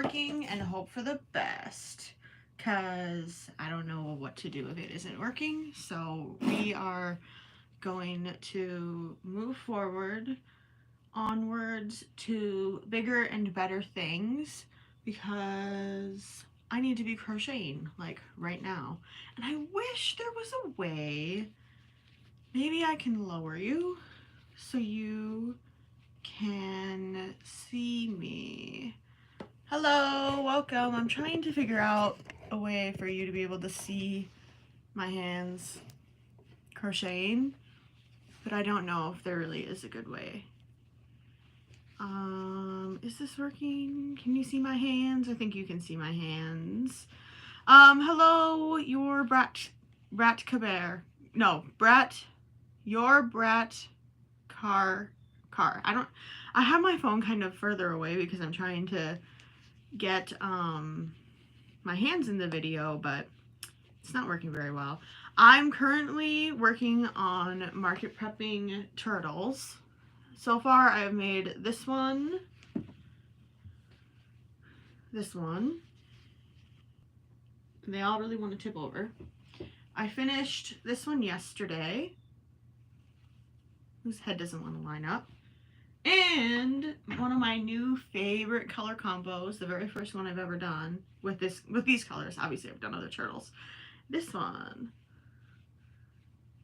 working and hope for the best, because I don't know what to do if it isn't working. So we are going to move forward onwards to bigger and better things, because I need to be crocheting like right now. And I wish there was a way, maybe I can lower you so you can see me. Hello, welcome. I'm trying to figure out a way for you to be able to see my hands crocheting, but I don't know if there really is a good way. Is this working? Can you see my hands? I think you can see my hands. Hello, your Brat Caber. No, your Brat Car. I have my phone kind of further away because I'm trying to get, my hands in the video, but it's not working very well. I'm currently working on market prepping turtles. So far, I've made this one, and they all really want to tip over. I finished this one yesterday, whose head doesn't want to line up. And one of my new favorite color combos, the very first one I've ever done with these colors. Obviously, I've done other turtles. This one.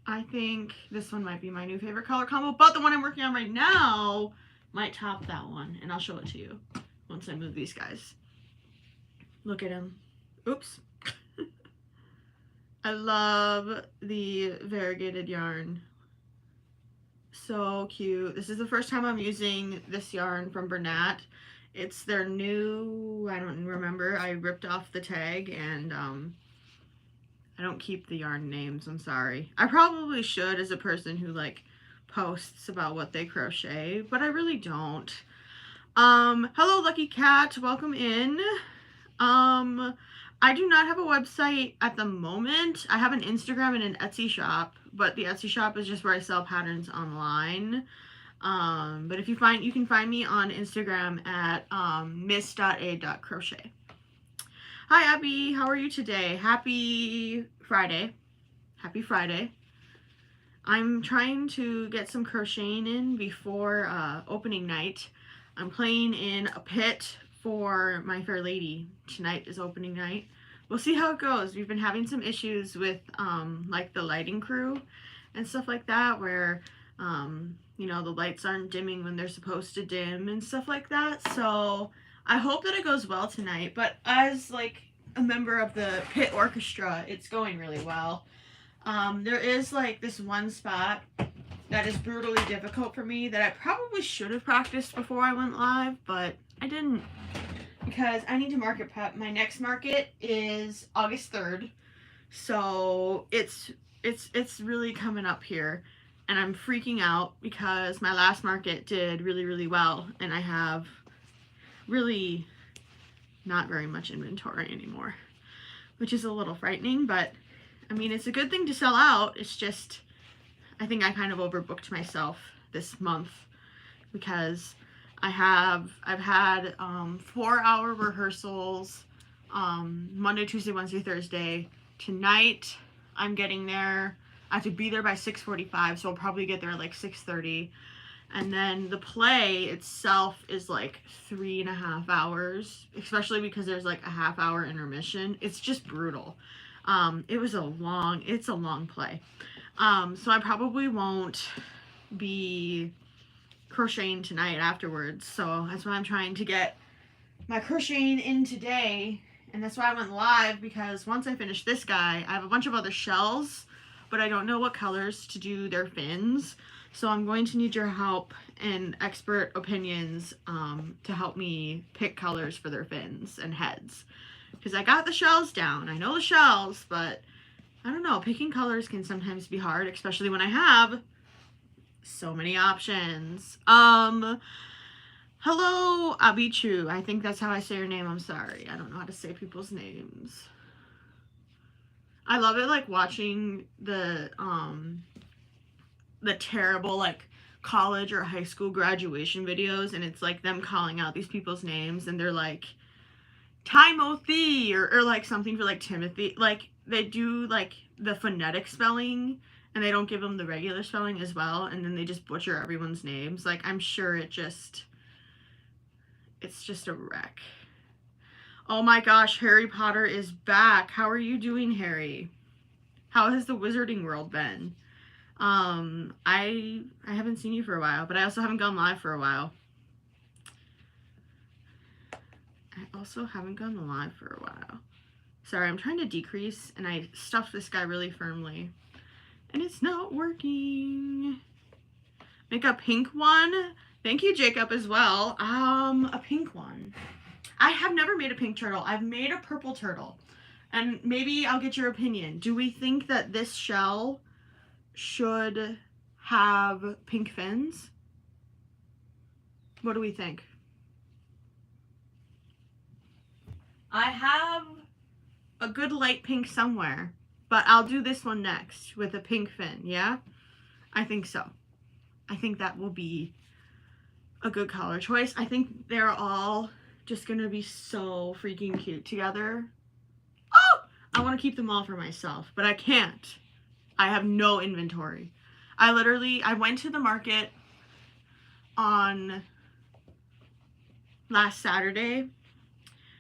I think this one might be my new favorite color combo, but the one I'm working on right now might top that one, and I'll show it to you once I move these guys. Look at him. Oops. I love the variegated yarn. So cute. This is the first time I'm using this yarn from Bernat. It's their new, I don't remember, I ripped off the tag, and I don't keep the yarn names, I'm sorry. I probably should, as a person who like posts about what they crochet, but I really don't. Hello Lucky Cat, welcome in. I do not have a website at the moment. I have an Instagram and an Etsy shop, but the Etsy shop is just where I sell patterns online. But if you can find me on Instagram at miss.a.crochet. Hi Abby, how are you today? Happy Friday. Happy Friday. I'm trying to get some crocheting in before opening night. I'm playing in a pit for My Fair Lady. Tonight is opening night. We'll see how it goes. We've been having some issues with like the lighting crew and stuff like that, where you know, the lights aren't dimming when they're supposed to dim and stuff like that. So I hope that it goes well tonight, but as like a member of the pit orchestra, it's going really well. There is like this one spot that is brutally difficult for me that I probably should have practiced before I went live, but I didn't, because I need to market prep. My next market is August 3rd, so it's really coming up here. And I'm freaking out because my last market did really, really well, and I have really not very much inventory anymore, which is a little frightening, but I mean, it's a good thing to sell out. It's just, I think I kind of overbooked myself this month, because I've had 4-hour rehearsals Monday, Tuesday, Wednesday, Thursday. Tonight I'm getting there. I have to be there by 6:45, so I'll probably get there at like 6:30. And then the play itself is like 3.5 hours, especially because there's like a half-hour intermission. It's just brutal. It's a long play. So I probably won't be crocheting tonight afterwards. So that's why I'm trying to get my crocheting in today. And that's why I went live, because once I finish this guy, I have a bunch of other shells, but I don't know what colors to do their fins. So I'm going to need your help and expert opinions to help me pick colors for their fins and heads. Because I got the shells down. I know the shells, but I don't know. Picking colors can sometimes be hard, especially when I have so many options. Hello, Abichu. I think that's how I say your name. I'm sorry. I don't know how to say people's names. I love it, like, watching the terrible, like, college or high school graduation videos, and it's, like, them calling out these people's names, and they're, like, Timothy or like something for like Timothy. Like they do like the phonetic spelling and they don't give them the regular spelling as well, and then they just butcher everyone's names. Like I'm sure it's just a wreck. Oh my gosh, Harry Potter is back. How are you doing, Harry? How has the wizarding world been? I haven't seen you for a while, but I also haven't gone live for a while. Sorry, I'm trying to decrease, and I stuffed this guy really firmly. And it's not working. Make a pink one. Thank you, Jacob, as well. A pink one. I have never made a pink turtle. I've made a purple turtle. And maybe I'll get your opinion. Do we think that this shell should have pink fins? What do we think? I have a good light pink somewhere, but I'll do this one next with a pink fin, yeah? I think so. I think that will be a good color choice. I think they're all just gonna be so freaking cute together. Oh! I want to keep them all for myself, but I can't. I have no inventory. I went to the market on last Saturday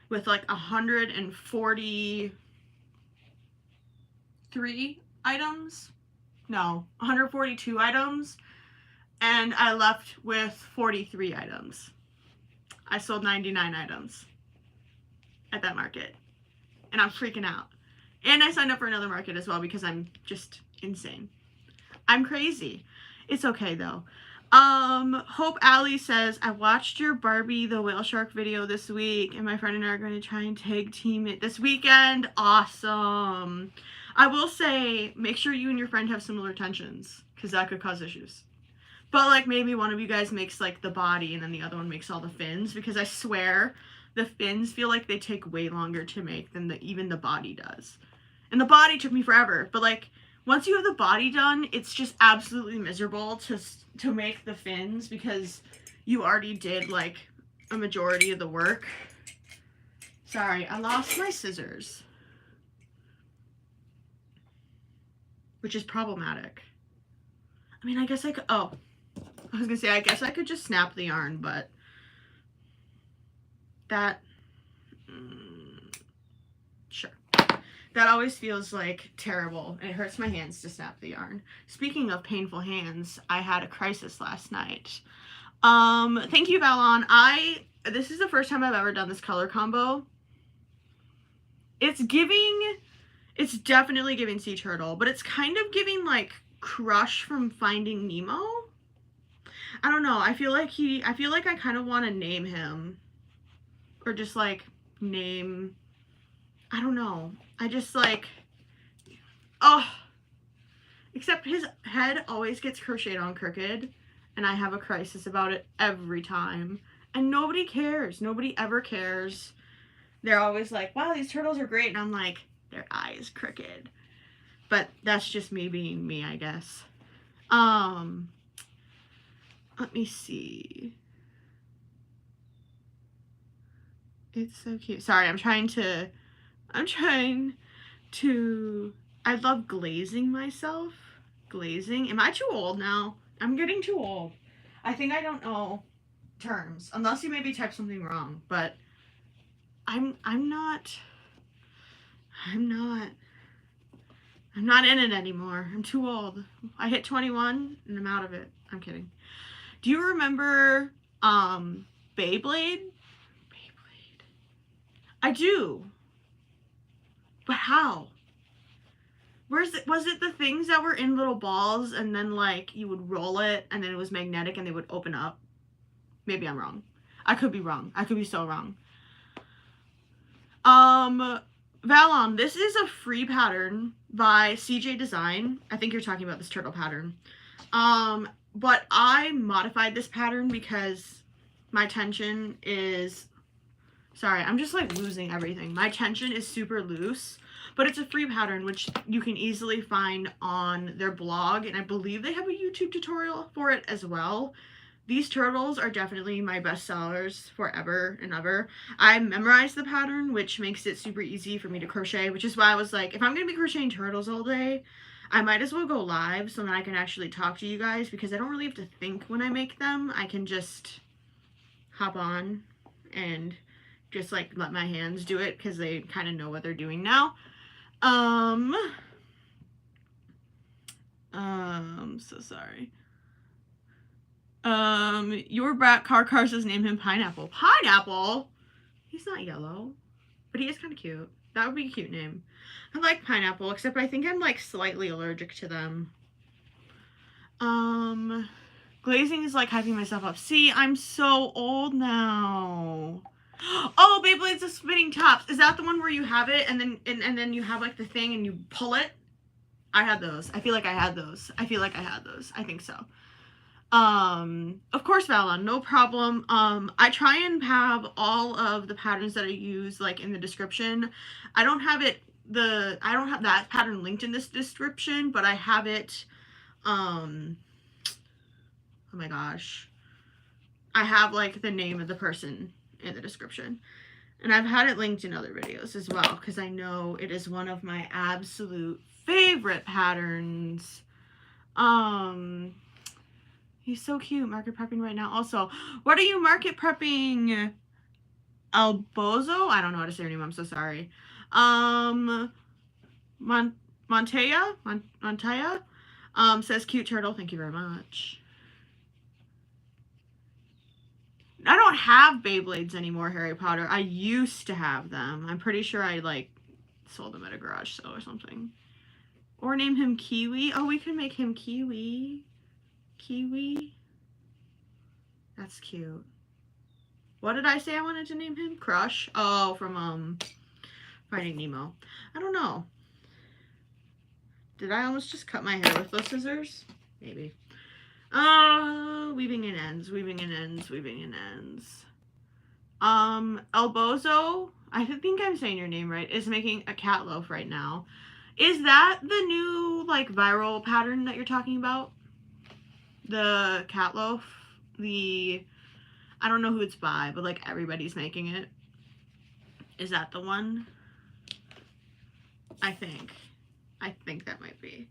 with like 143 items. No, 142 items. And I left with 43 items. I sold 99 items at that market. And I'm freaking out. And I signed up for another market as well because I'm just insane. I'm crazy. It's okay though. Hope Allie says, I watched your Barbie the whale shark video this week, and my friend and I are going to try and tag team it this weekend. Awesome. I will say, make sure you and your friend have similar tensions, because that could cause issues. But like maybe one of you guys makes like the body and then the other one makes all the fins, because I swear the fins feel like they take way longer to make than even the body does. And the body took me forever, but like once you have the body done, it's just absolutely miserable to make the fins because you already did like a majority of the work. Sorry, I lost my scissors, which is problematic. I mean, I guess I could, I was gonna say, I guess I could just snap the yarn, but that, sure. That always feels like terrible, and it hurts my hands to snap the yarn. Speaking of painful hands, I had a crisis last night. Thank you, Valon. This is the first time I've ever done this color combo. It's definitely giving sea turtle, but it's kind of giving like Crush from Finding Nemo. I don't know. I feel like I kind of want to name him, or just like name, I don't know. I just like, except his head always gets crocheted on crooked, and I have a crisis about it every time. And nobody cares. Nobody ever cares. They're always like, wow, these turtles are great. And I'm like, their eye is crooked. But that's just me being me, I guess. Let me see. It's so cute. Sorry, I love glazing myself. Glazing. Am I too old now? I'm getting too old. I think I don't know terms. Unless you maybe type something wrong. But I'm not in it anymore. I'm too old. I hit 21 and I'm out of it. I'm kidding. Do you remember Beyblade? I do. But how? Was it the things that were in little balls and then like you would roll it and then it was magnetic and they would open up? Maybe I'm wrong. I could be wrong. I could be so wrong. Valon, this is a free pattern by CJ Design. I think you're talking about this turtle pattern. But I modified this pattern because my tension is, sorry, I'm just like losing everything. My tension is super loose, but it's a free pattern, which you can easily find on their blog. And I believe they have a YouTube tutorial for it as well. These turtles are definitely my best sellers forever and ever. I memorized the pattern, which makes it super easy for me to crochet, which is why I was like, if I'm going to be crocheting turtles all day, I might as well go live so that I can actually talk to you guys, because I don't really have to think when I make them. I can just hop on and just like let my hands do it, because they kind of know what they're doing now. So sorry. Your brat Car says name him Pineapple. Pineapple? He's not yellow, but he is kind of cute. That would be a cute name. I like Pineapple, except I think I'm like slightly allergic to them. Glazing is like hyping myself up. See, I'm so old now. Oh, Beyblades of Spinning Tops. Is that the one where you have it and then you have like the thing and you pull it? I had those. I feel like I had those. I think so. Of course, Valon, no problem. I try and have all of the patterns that I use like in the description. I don't have that pattern linked in this description, but I have it, oh my gosh. I have like the name of the person in the description. And I've had it linked in other videos as well, because I know it is one of my absolute favorite patterns. He's so cute. Market prepping right now. Also, what are you market prepping? Albozo? I don't know how to say your name. I'm so sorry. Montea says cute turtle. Thank you very much. I don't have Beyblades anymore, Harry Potter. I used to have them. I'm pretty sure I like sold them at a garage sale or something. Or name him Kiwi. Oh, we can make him Kiwi. Kiwi. That's cute. What did I say I wanted to name him? Crush? Oh, from Finding Nemo. I don't know. Did I almost just cut my hair with those scissors? Maybe. Weaving in ends, weaving in ends, weaving in ends. Albozo, I think I'm saying your name right, is making a cat loaf right now. Is that the new, like, viral pattern that you're talking about? The cat loaf? I don't know who it's by, but, like, everybody's making it. Is that the one? I think that might be.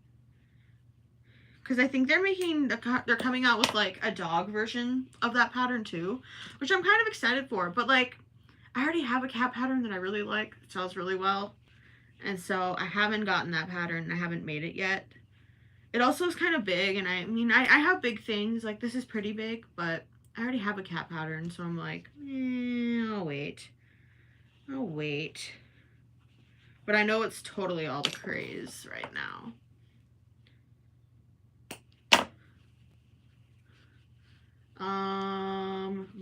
Because I think they're coming out with, like, a dog version of that pattern, too. Which I'm kind of excited for. But, like, I already have a cat pattern that I really like. It sells really well. And so I haven't gotten that pattern, and I haven't made it yet. It also is kind of big, and I mean, I have big things. Like, this is pretty big, but I already have a cat pattern. So I'm like, I'll wait. I'll wait. But I know it's totally all the craze right now.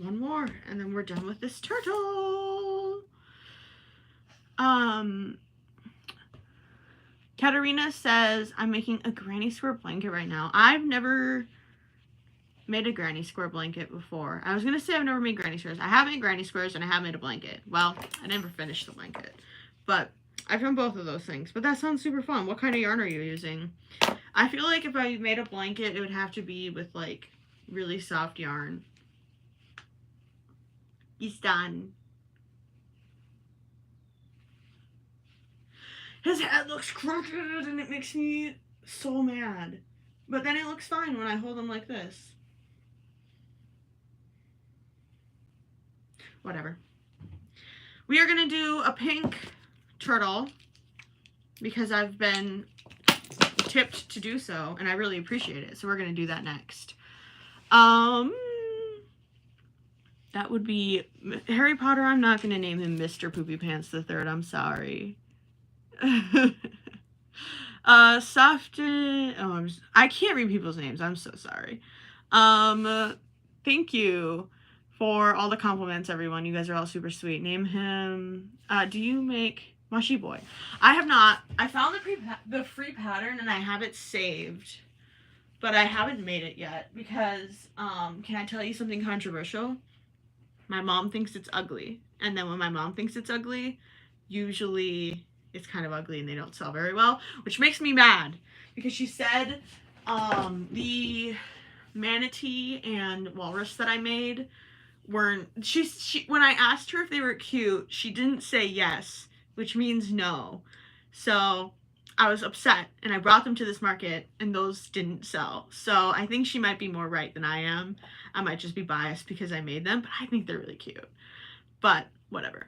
One more, and then we're done with this turtle. Katarina says, I'm making a granny square blanket right now. I've never made a granny square blanket before. I was going to say I've never made granny squares. I have made granny squares, and I have made a blanket. Well, I never finished the blanket. But I've done both of those things. But that sounds super fun. What kind of yarn are you using? I feel like if I made a blanket, it would have to be with, like, really soft yarn. He's done. His head looks crooked and it makes me so mad. But then it looks fine when I hold him like this. Whatever. We are going to do a pink turtle because I've been tipped to do so and I really appreciate it. So we're going to do that next. That would be Harry Potter. I'm not going to name him Mr. Poopy Pants the Third. I'm sorry. Soften. Oh, I can't read people's names. I'm so sorry. Thank you for all the compliments, everyone. You guys are all super sweet. Name him. Do you make Mushy Boy? I have not. I found the free pattern and I have it saved, but I haven't made it yet because, can I tell you something controversial? My mom thinks it's ugly. And then when my mom thinks it's ugly, usually it's kind of ugly and they don't sell very well, which makes me mad because she said the manatee and walrus that I made weren't, she when I asked her if they were cute, she didn't say yes, which means no. So I was upset and I brought them to this market and those didn't sell. So I think she might be more right than I am. I might just be biased because I made them, but I think they're really cute. But whatever.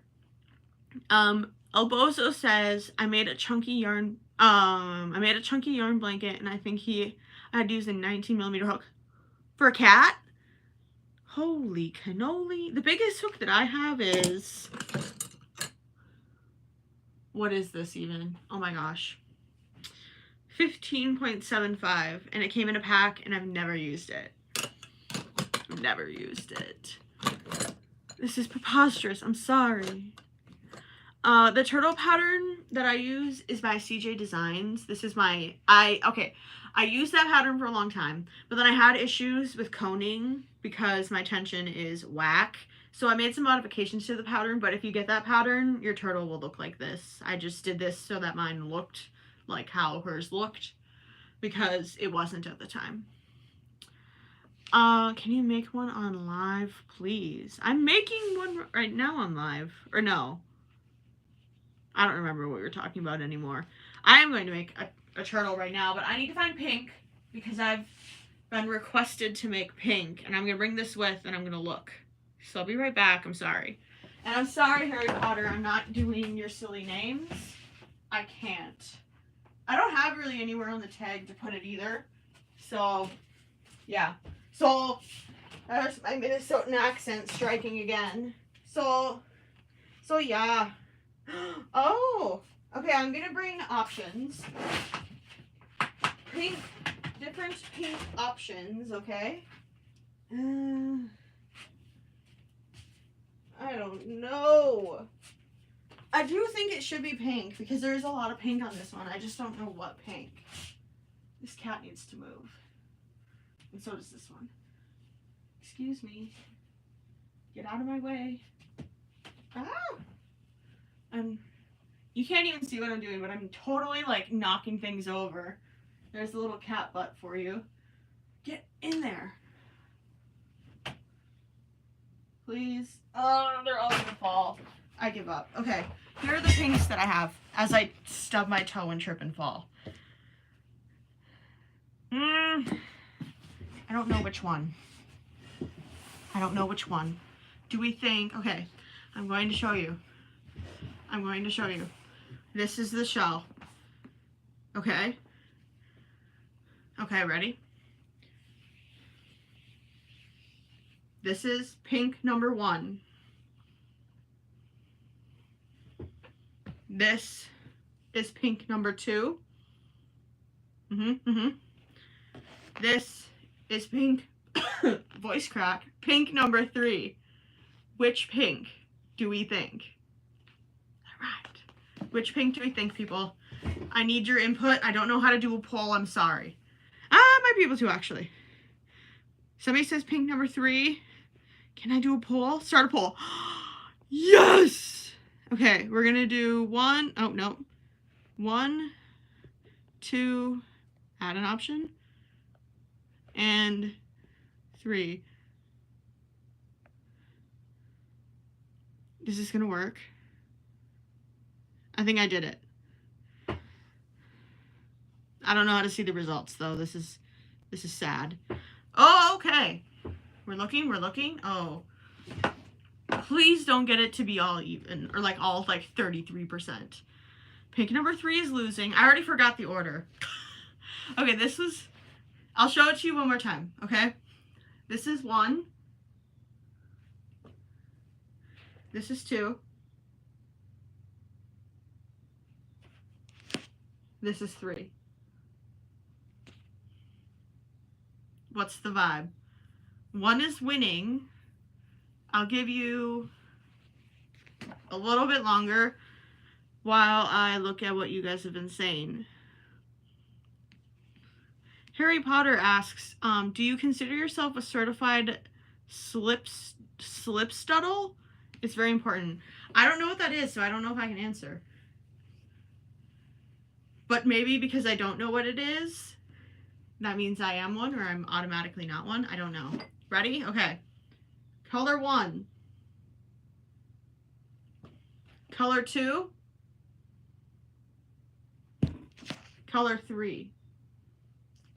Albozo says I made a chunky yarn blanket and I think I had used a 19mm hook for a cat. Holy cannoli. The biggest hook that I have is, what is this even? Oh my gosh. 15.75 and it came in a pack and I've never used it. Never used it. This is preposterous. I'm sorry. The turtle pattern that I use is by CJ Designs. This is my, I used that pattern for a long time, but then I had issues with coning because my tension is whack. So I made some modifications to the pattern, but if you get that pattern, your turtle will look like this. I just did this so that mine looked like how hers looked because it wasn't at the time. Can you make one on live, please? I'm making one right now on live. Or no. I don't remember what we were talking about anymore. I am going to make a turtle right now, but I need to find pink because I've been requested to make pink. And I'm going to bring this with and I'm going to look. So I'll be right back. I'm sorry. And I'm sorry, Harry Potter, I'm not doing your silly names. I can't. I don't have really anywhere on the tag to put it either. So, yeah. So, there's my Minnesotan accent striking again. So yeah. Oh, okay, I'm gonna bring options. Pink, different pink options, okay? I don't know. I do think it should be pink because there's a lot of pink on this one. I just don't know what pink. This cat needs to move. And so does this one. Excuse me. Get out of my way. Ah! You can't even see what I'm doing, but I'm totally like knocking things over. There's a little cat butt for you. Get in there. Please. Oh, they're all gonna fall. I give up. Okay, here are the pinks that I have as I stub my toe and trip and fall. I don't know which one. I don't know which one. Do we think, okay, I'm going to show you. I'm going to show you. This is the shell. Okay. Okay, ready? This is pink number 1. This is pink number 2. This is pink, voice crack, pink number 3. Which pink do we think? All right. Which pink do we think, people? I need your input. I don't know how to do a poll. I'm sorry. I might be able to, actually. Somebody says pink number 3. Can I do a poll? Start a poll. Yes! Okay, we're going to do 1. Oh, no. 1, 2, add an option. And 3. Is this going to work? I think I did it. I don't know how to see the results, though. This is sad. Oh, okay. We're looking. Oh. Please don't get it to be all even, or like all like 33%. Pink number 3 is losing. I already forgot the order. Okay, this was, I'll show it to you one more time, okay? This is 1. This is 2. This is 3. What's the vibe? 1 is winning. I'll give you a little bit longer while I look at what you guys have been saying. Harry Potter asks, do you consider yourself a certified slipstuttle? It's very important. I don't know what that is, so I don't know if I can answer. But maybe because I don't know what it is, that means I am one or I'm automatically not one. I don't know. Ready? Okay. Color 1. Color 2. Color 3.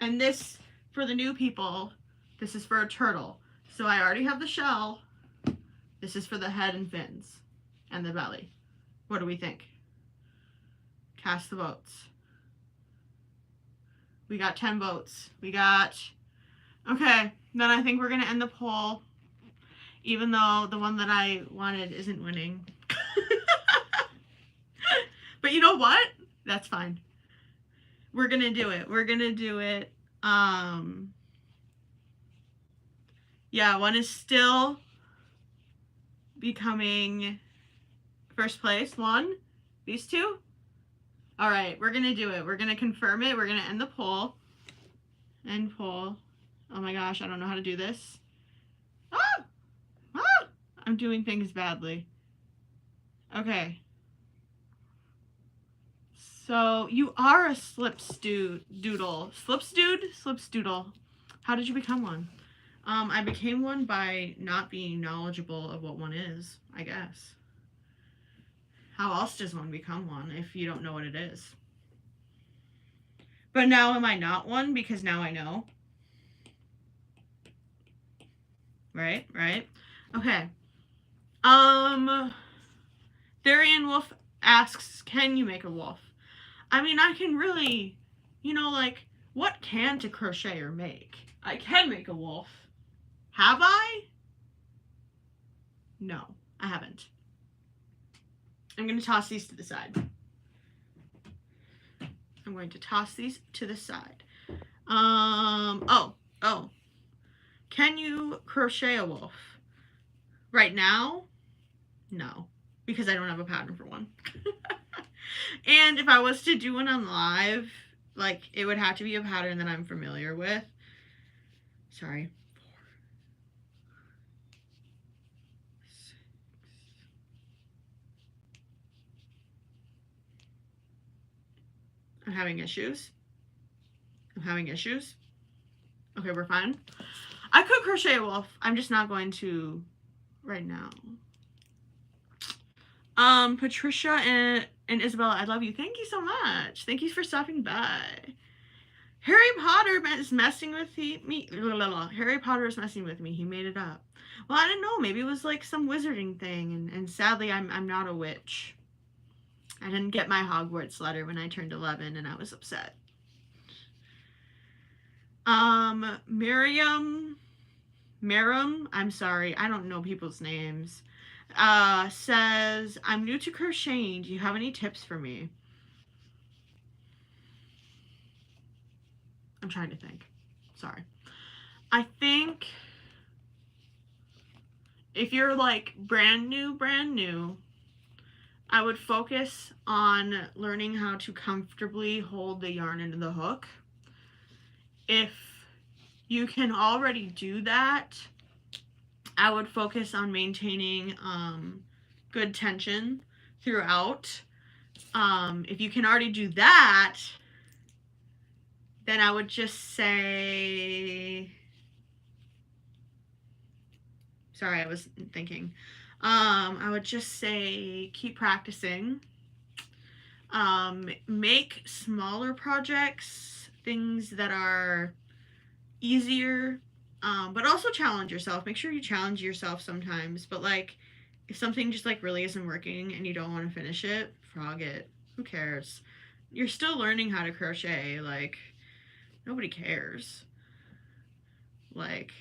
And this, for the new people, this is for a turtle. So I already have the shell. This is for the head and fins and the belly. What do we think? Cast the votes. We got 10 votes. Okay, then I think we're going to end the poll, even though the one that I wanted isn't winning. But you know what? That's fine. We're going to do it. Yeah, one is still becoming first place. One, these two. All right, we're going to do it. We're going to confirm it. We're going to end the poll. End poll. Oh my gosh, I don't know how to do this. I'm doing things badly. Okay. So you are a slipsdoodle. Slipsdoodle. How did you become one? I became one by not being knowledgeable of what one is, I guess. How else does one become one if you don't know what it is? But now am I not one because now I know? Right? Okay. Therian Wolf asks, can you make a wolf? I mean, I can really, like, what can't a crocheter make? I can make a wolf. Have I? No, I haven't. I'm going to toss these to the side. Oh. Can you crochet a wolf? Right now? No, because I don't have a pattern for one. And if I was to do one on live, like, it would have to be a pattern that I'm familiar with. Sorry. 4, 6. I'm having issues. Okay, we're fine. I could crochet a wolf. I'm just not going to right now. Patricia and Isabella, I love you. Thank you so much. Thank you for stopping by. Harry Potter is messing with me. Harry Potter is messing with me. He made it up. Well, I don't know. Maybe it was like some wizarding thing, and sadly, I'm not a witch. I didn't get my Hogwarts letter when I turned 11, and I was upset. Miriam, I'm sorry, I don't know people's names, says, I'm new to crocheting. Do you have any tips for me? I'm trying to think. Sorry. I think if you're like brand new, I would focus on learning how to comfortably hold the yarn into the hook. If you can already do that, I would focus on maintaining good tension throughout. If you can already do that, then I would just say, sorry, I was thinking. I would just say keep practicing. Make smaller projects, things that are easier, but also challenge yourself. Make sure you challenge yourself sometimes. But like, if something just like really isn't working and you don't want to finish it, frog it. Who cares? You're still learning how to crochet. Like, nobody cares. Like,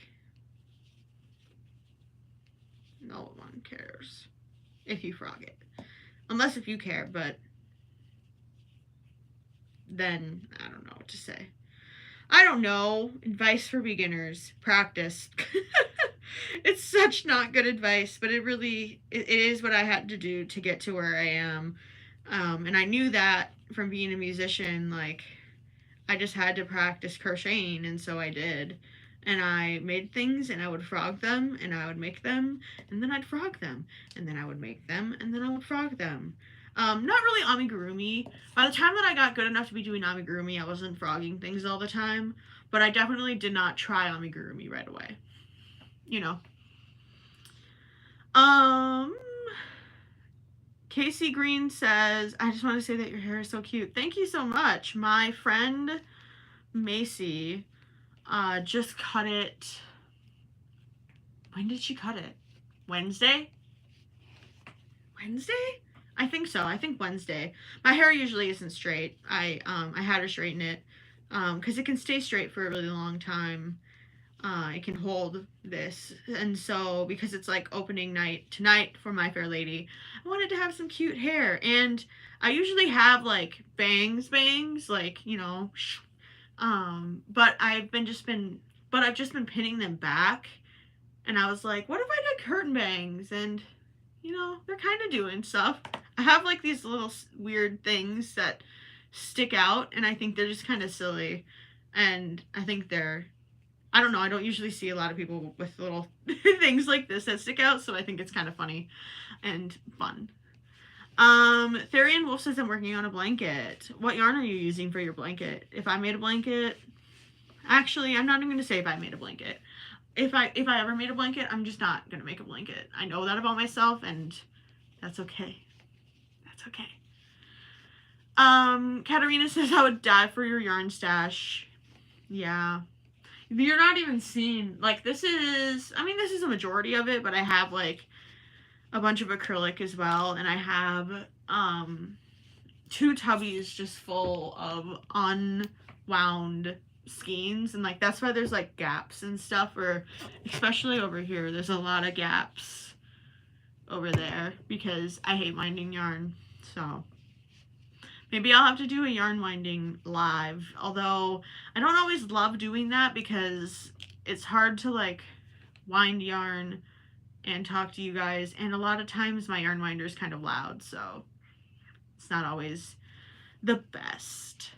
no one cares if you frog it. Unless if you care, but then I don't know what to say. I don't know. Advice for beginners. Practice. It's such not good advice, but it is what I had to do to get to where I am. And I knew that from being a musician, like, I just had to practice crocheting, and so I did. And I made things, and I would frog them, and I would make them, and then I'd frog them, and then I would make them, and then I would frog them. Not really amigurumi. By the time that I got good enough to be doing amigurumi, I wasn't frogging things all the time. But I definitely did not try amigurumi right away. You know. Casey Green says, I just want to say that your hair is so cute. Thank you so much. My friend Macy just cut it. When did she cut it? Wednesday? I think so. I think Wednesday. My hair usually isn't straight. I had her straighten it because it can stay straight for a really long time. It can hold this, and so because it's like opening night tonight for My Fair Lady, I wanted to have some cute hair, and I usually have like bangs, like, you know, but I've just been pinning them back, and I was like, what if I did curtain bangs? And you know, they're kind of doing stuff. I have like these little weird things that stick out, and I think they're just kind of silly, and I think they're, I don't know, I don't usually see a lot of people with little things like this that stick out, so I think it's kind of funny and fun. Therian Wolf says, I'm working on a blanket. What yarn are you using for your blanket? If I made a blanket, actually, I'm not even going to say if I made a blanket. If I ever made a blanket, I'm just not going to make a blanket. I know that about myself, and that's okay. That's okay. Katarina says, I would die for your yarn stash. Yeah. You're not even seeing, like, this is a majority of it, but I have, like, a bunch of acrylic as well, and I have, 2 tubbies just full of unwound skeins, and, like, that's why there's, like, gaps and stuff, or, especially over here, there's a lot of gaps over there, because I hate winding yarn, so... Maybe I'll have to do a yarn winding live, although I don't always love doing that because it's hard to like wind yarn and talk to you guys, and a lot of times my yarn winder is kind of loud, so it's not always the best.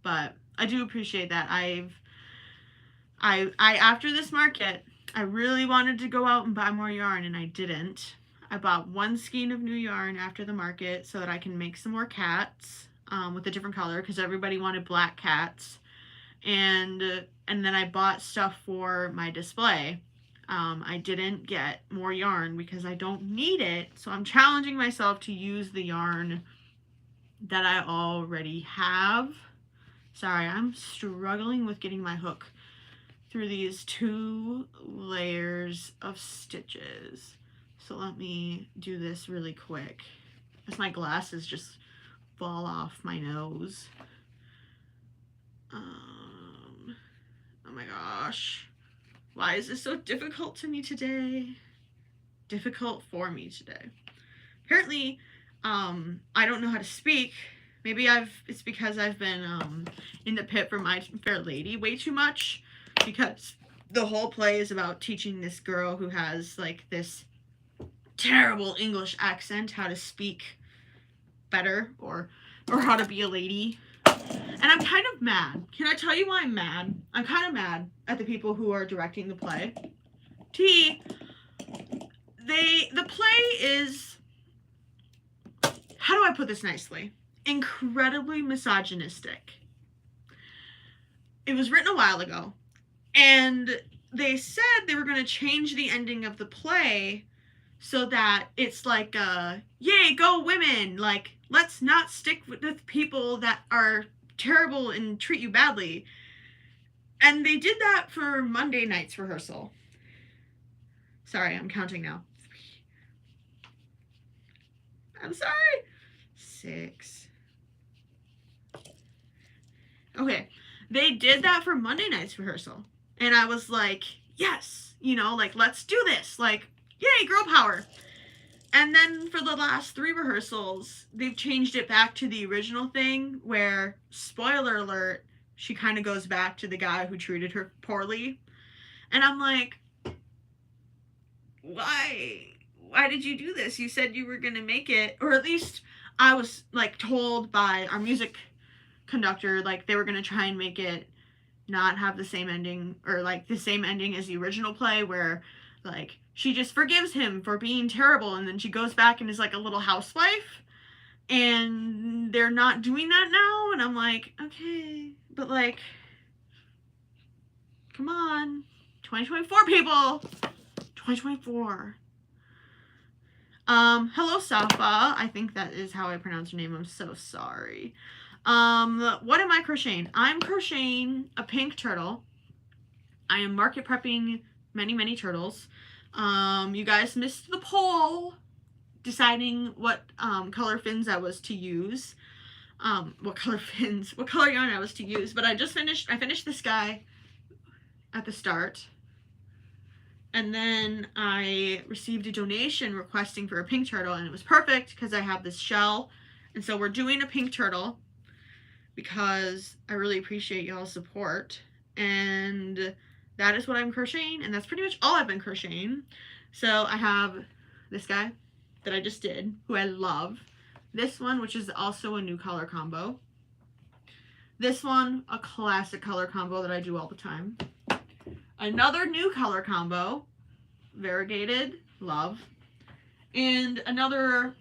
But I do appreciate that. I after this market, I really wanted to go out and buy more yarn, and I didn't. I bought 1 skein of new yarn after the market so that I can make some more cats with a different color, because everybody wanted black cats. And then I bought stuff for my display. I didn't get more yarn because I don't need it, so I'm challenging myself to use the yarn that I already have. Sorry, I'm struggling with getting my hook through these 2 layers of stitches. So let me do this really quick as my glasses just fall off my nose. Oh my gosh. Why is this so difficult to me today? Difficult for me today. Apparently, I don't know how to speak. Maybe it's because I've been in the pit for My Fair Lady way too much, because the whole play is about teaching this girl who has like this terrible English accent how to speak better, or how to be a lady. And I'm kind of mad. Can I tell you why I'm mad? I'm kind of mad at the people who are directing the play. The play is, how do I put this nicely? Incredibly misogynistic. It was written a while ago, and they said they were going to change the ending of the play so that it's like, yay, go women, like, let's not stick with people that are terrible and treat you badly. And they did that for Monday night's rehearsal. Sorry, I'm counting now. 3. I'm sorry. 6. Okay, they did that for Monday night's rehearsal. And I was like, yes, you know, like, let's do this, like, yay, girl power. And then for the last 3 rehearsals, they've changed it back to the original thing where, spoiler alert, she kind of goes back to the guy who treated her poorly. And I'm like, why? Why did you do this? You said you were going to make it, or at least I was like told by our music conductor, like they were going to try and make it not have the same ending, or like the same ending as the original play where like she just forgives him for being terrible and then she goes back and is like a little housewife. And they're not doing that now, and I'm like, okay, but like, come on, 2024 people, 2024. Hello Safa, I think that is how I pronounce your name, I'm so sorry. What am I crocheting? I'm crocheting a pink turtle. I am market prepping many turtles. You guys missed the poll deciding what color fins I was to use. What color yarn I was to use, but I finished this guy at the start. And then I received a donation requesting for a pink turtle, and it was perfect because I have this shell. And so we're doing a pink turtle because I really appreciate y'all's support. And that is what I'm crocheting, and that's pretty much all I've been crocheting. So I have this guy that I just did, who I love. This one, which is also a new color combo. This one, a classic color combo that I do all the time. Another new color combo, variegated, love. And another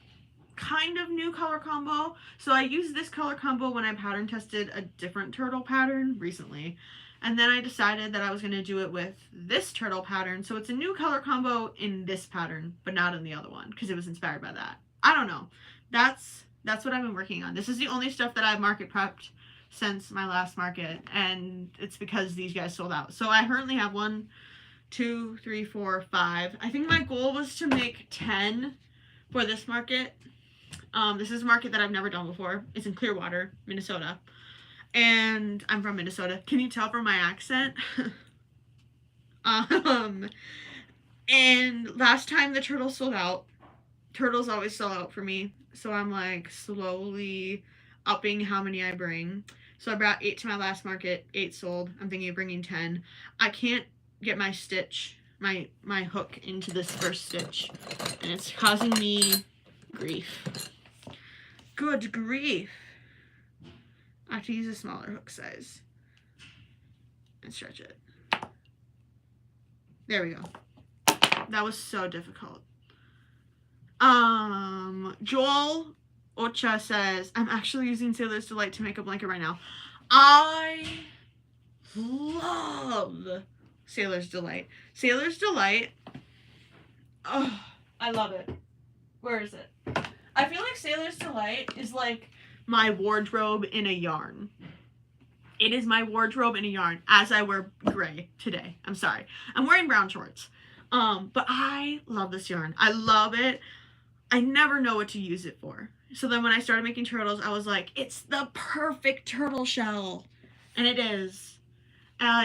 kind of new color combo. So I used this color combo when I pattern tested a different turtle pattern recently. And then I decided that I was going to do it with this turtle pattern. So it's a new color combo in this pattern, but not in the other one, because it was inspired by that. I don't know. That's what I've been working on. This is the only stuff that I've market prepped since my last market, and it's because these guys sold out. So I currently have 1, 2, 3, 4, 5. I think my goal was to make 10 for this market. This is a market that I've never done before. It's in Clearwater, Minnesota. And I'm from Minnesota. Can you tell from my accent? And last time the turtles sold out. Turtles always sell out for me. So I'm like slowly upping how many I bring. So I brought 8 to my last market. 8 sold. I'm thinking of bringing 10. I can't get my stitch, my hook into this first stitch. And it's causing me grief. Good grief. I have to use a smaller hook size and stretch it. There we go. That was so difficult. Joel Ocha says, I'm actually using Sailor's Delight to make a blanket right now. I love Sailor's Delight. Sailor's Delight, oh, I love it. Where is it? I feel like Sailor's Delight is like my wardrobe in a yarn. It is my wardrobe in a yarn, as I wear gray today. I'm sorry. I'm wearing brown shorts. But I love this yarn. I love it. I never know what to use it for. So then when I started making turtles, I was like, it's the perfect turtle shell. And it is.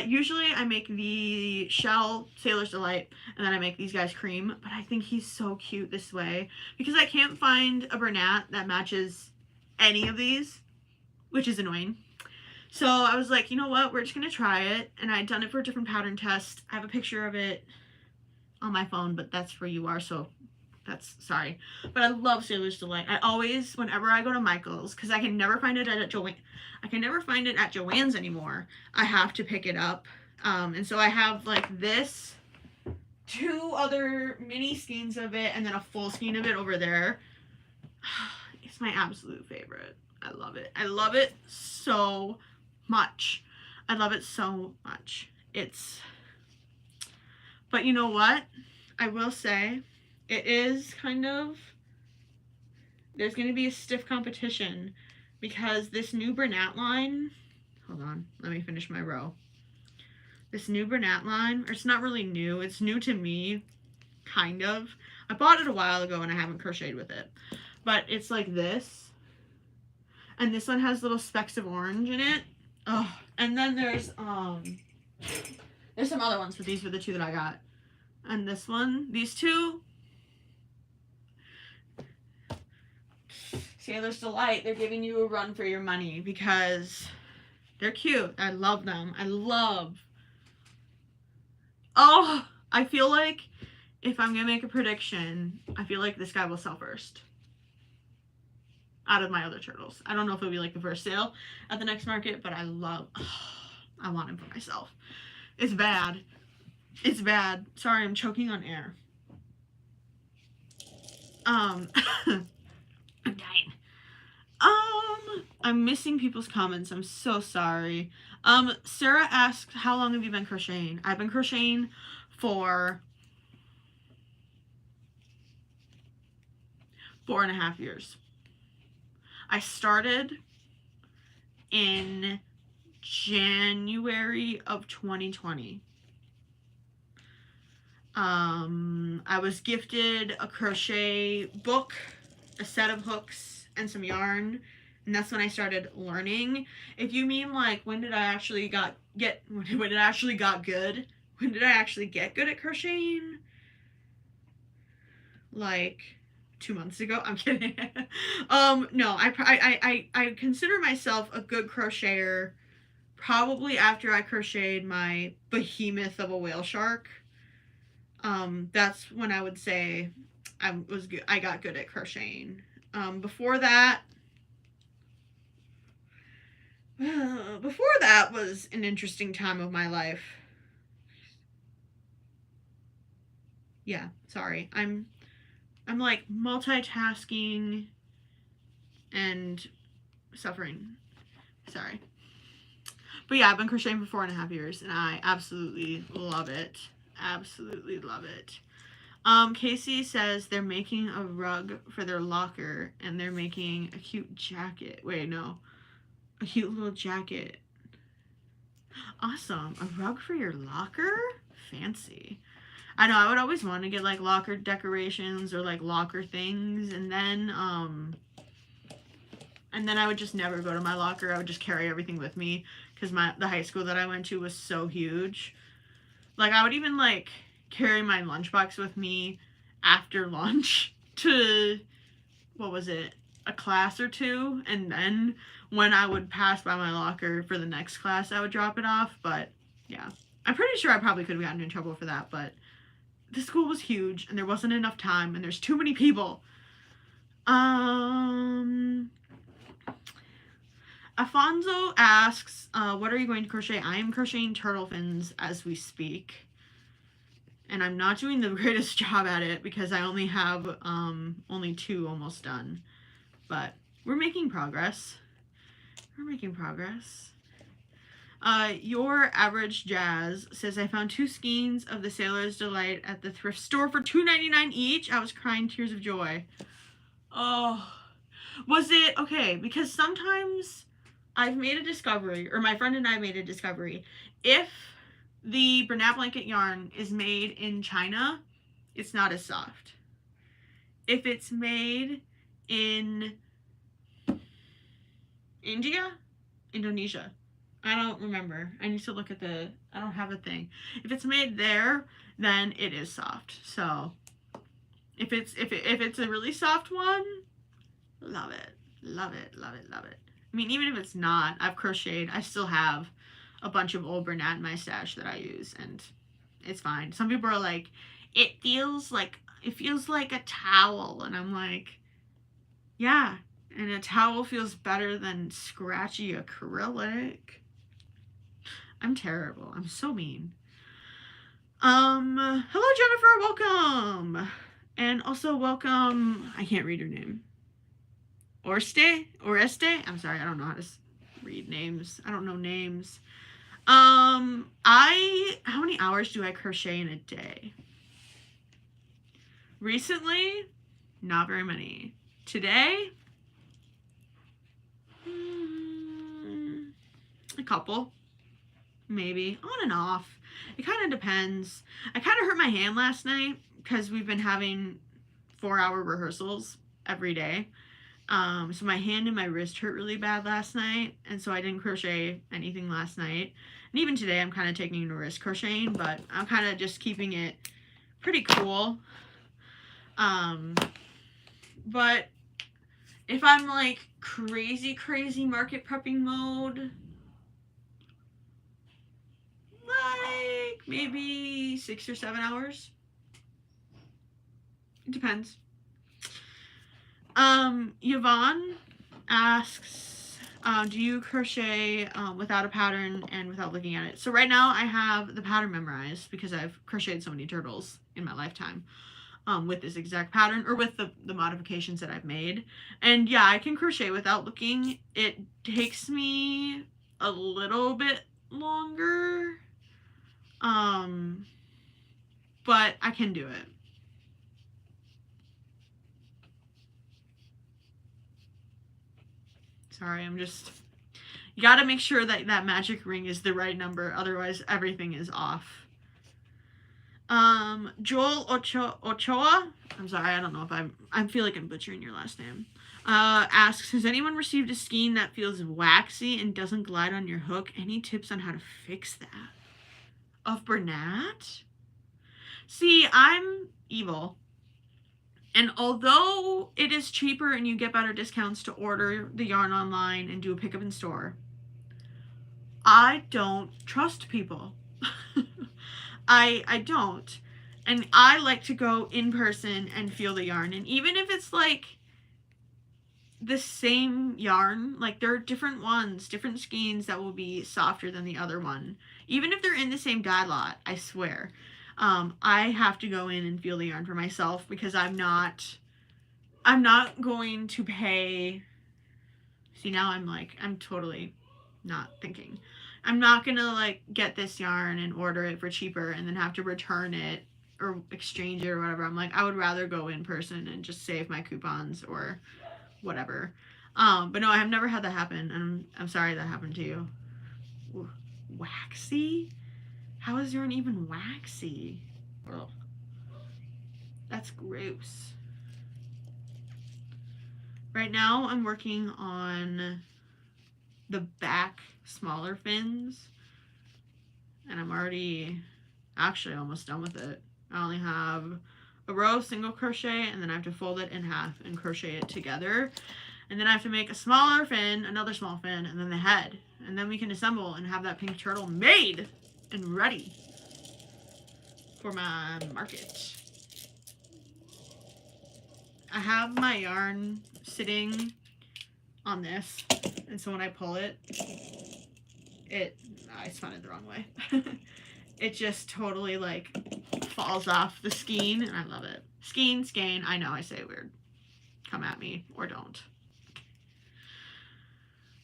Usually I make the shell Sailor's Delight, and then I make these guys cream. But I think he's so cute this way, because I can't find a Bernat that matches any of these, which is annoying. So I was like, you know what, we're just gonna try it. And I'd done it for a different pattern test. I have a picture of it on my phone, but that's for you are, so that's sorry. But I love Sailor's Delight. I always, whenever I go to Michael's, because I can never find it at Joann's anymore, I have to pick it up. And so I have like this, 2 other mini skeins of it, and then a full skein of it over there. It's my absolute favorite. I love it. I love it so much. I love it so much. But you know what? I will say, it is kind of, there's going to be a stiff competition, because this new Bernat line, hold on, let me finish my row. This new Bernat line, or it's not really new, it's new to me, kind of. I bought it a while ago and I haven't crocheted with it. But it's like this. And this one has little specks of orange in it. Oh, and then there's some other ones, but these were the 2 that I got. And this one, these 2, Sailor's Delight, they're giving you a run for your money because they're cute. I love them. Oh, I feel like if I'm going to make a prediction, I feel like this guy will sell first out of my other turtles. I don't know if it'll be like the first sale at the next market, but I want him for myself. It's bad. It's bad. Sorry, I'm choking on air. I'm dying. I'm missing people's comments. I'm so sorry. Sarah asked, how long have you been crocheting? I've been crocheting for 4.5 years. I started in January of 2020. I was gifted a crochet book, a set of hooks, and some yarn, and that's when I started learning. If you mean like when did I actually get good? When did I actually get good at crocheting? Like 2 months ago. I'm kidding. No, I consider myself a good crocheter probably after I crocheted my behemoth of a whale shark. That's when I would say I got good at crocheting. Before that was an interesting time of my life. Yeah, sorry. I'm like multitasking and suffering. Sorry. But yeah, I've been crocheting for 4.5 years and I absolutely love it. Absolutely love it. Casey says they're making a rug for their locker and they're making a cute jacket. Wait, no. A cute little jacket. Awesome. A rug for your locker? Fancy. I know, I would always want to get like locker decorations or like locker things, and then I would just never go to my locker. I would just carry everything with me because the high school that I went to was so huge. Like I would even like carry my lunchbox with me after lunch to, what was it, a class or two, and then when I would pass by my locker for the next class I would drop it off. But yeah, I'm pretty sure I probably could have gotten in trouble for that, but the school was huge and there wasn't enough time and there's too many people. Afonso asks, what are you going to crochet? I am crocheting turtle fins as we speak. And I'm not doing the greatest job at it because I only have only 2 almost done. But we're making progress. We're making progress. Your Average Jazz says, I found 2 skeins of the Sailor's Delight at the thrift store for $2.99 each. I was crying tears of joy. Oh, was it? Okay, because sometimes I've made a discovery, or my friend and I made a discovery. If the Bernat Blanket yarn is made in China, it's not as soft. If it's made in Indonesia, I don't remember. I need to look at I don't have a thing. If it's made there, then it is soft. So if it's a really soft one, love it. Love it, love it, love it. I mean, even if it's not, I've crocheted. I still have a bunch of old Bernat in my stash that I use, and it's fine. Some people are like, it feels like a towel, and I'm like, yeah, and a towel feels better than scratchy acrylic. I'm terrible. I'm so mean. Hello Jennifer, welcome. And also welcome, I can't read your name. Oreste? I'm sorry, I don't know how to read names. I don't know names. How many hours do I crochet in a day? Recently, not very many. Today, a couple. Maybe. On and off. It kind of depends. I kind of hurt my hand last night because we've been having 4-hour rehearsals every day. So my hand and my wrist hurt really bad last night, and so I didn't crochet anything last night. And even today I'm kind of taking a risk crocheting, but I'm kind of just keeping it pretty cool. But if I'm like crazy market prepping mode, like maybe 6 or 7 hours. It depends. Yvonne asks, do you crochet without a pattern and without looking at it? So right now I have the pattern memorized because I've crocheted so many turtles in my lifetime. with this exact pattern, or with the modifications that I've made. And yeah, I can crochet without looking. It takes me a little bit longer, but I can do it. Sorry, you gotta make sure that that magic ring is the right number, otherwise everything is off. Joel Ochoa, I'm sorry, I don't know if I feel like I'm butchering your last name, asks, has anyone received a skein that feels waxy and doesn't glide on your hook? Any tips on how to fix that? Of Bernat? See, I'm evil. And although it is cheaper and you get better discounts to order the yarn online and do a pickup in store, I don't trust people. I don't. And I like to go in person and feel the yarn. And even if it's like the same yarn, like there are different ones, different skeins that will be softer than the other one. Even if they're in the same dye lot, I swear. I have to go in and feel the yarn for myself, because I'm not going to pay. See, now I'm totally not thinking. I'm not gonna like get this yarn and order it for cheaper and then have to return it or exchange it or whatever. I'm like, I would rather go in person and just save my coupons or whatever. But no, I have never had that happen, and I'm sorry that happened to you. Ooh, waxy? How is yarn even waxy? Ugh. That's gross. Right now I'm working on the back smaller fins, and I'm already actually almost done with it. I only have a row of single crochet, and then I have to fold it in half and crochet it together, and then I have to make a smaller fin, another small fin, and then the head, and then we can assemble and have that pink turtle made and ready for my market. I have my yarn sitting on this, and so when I pull it, I spun it the wrong way. It just totally like falls off the skein, and I love it. Skein, skein, I know I say it weird. Come at me, or don't.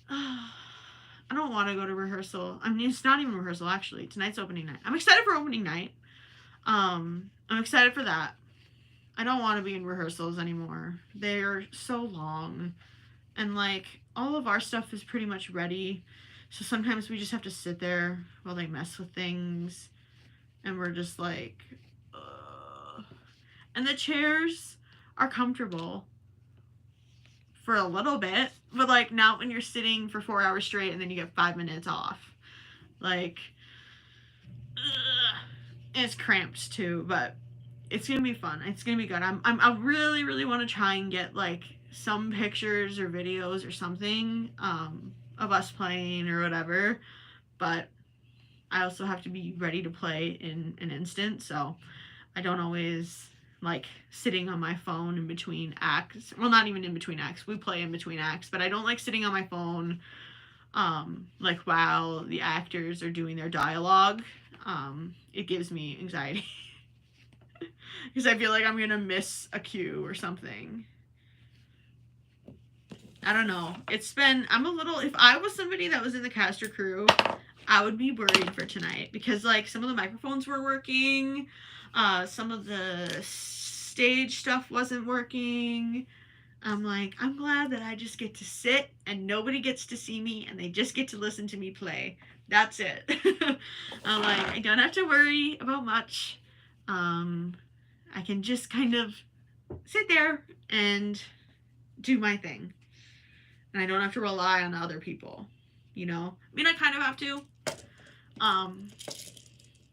I don't want to go to rehearsal. I mean, it's not even rehearsal, actually. Tonight's opening night. I'm excited for opening night. I'm excited for that. I don't want to be in rehearsals anymore. They're so long. And like, all of our stuff is pretty much ready. So sometimes we just have to sit there while they mess with things. And we're just like, ugh. And the chairs are comfortable for a little bit. But like, not when you're sitting for 4 hours straight and then you get 5 minutes off. Like, ugh. And it's cramped too, but it's gonna be fun. It's gonna be good. I really, really want to try and get like some pictures or videos or something of us playing or whatever, but I also have to be ready to play in an instant, so I don't always like sitting on my phone in between acts. Well, not even in between acts. We play in between acts, but I don't like sitting on my phone like while the actors are doing their dialogue. It gives me anxiety. Because I feel like I'm gonna miss a cue or something. I don't know. If I was somebody that was in the cast or crew, I would be worried for tonight. Because like some of the microphones were working. Some of the stage stuff wasn't working. I'm like, I'm glad that I just get to sit and nobody gets to see me and they just get to listen to me play. That's it. I'm like, I don't have to worry about much. I can just kind of sit there and do my thing. And I don't have to rely on other people, you know? I mean, I kind of have to,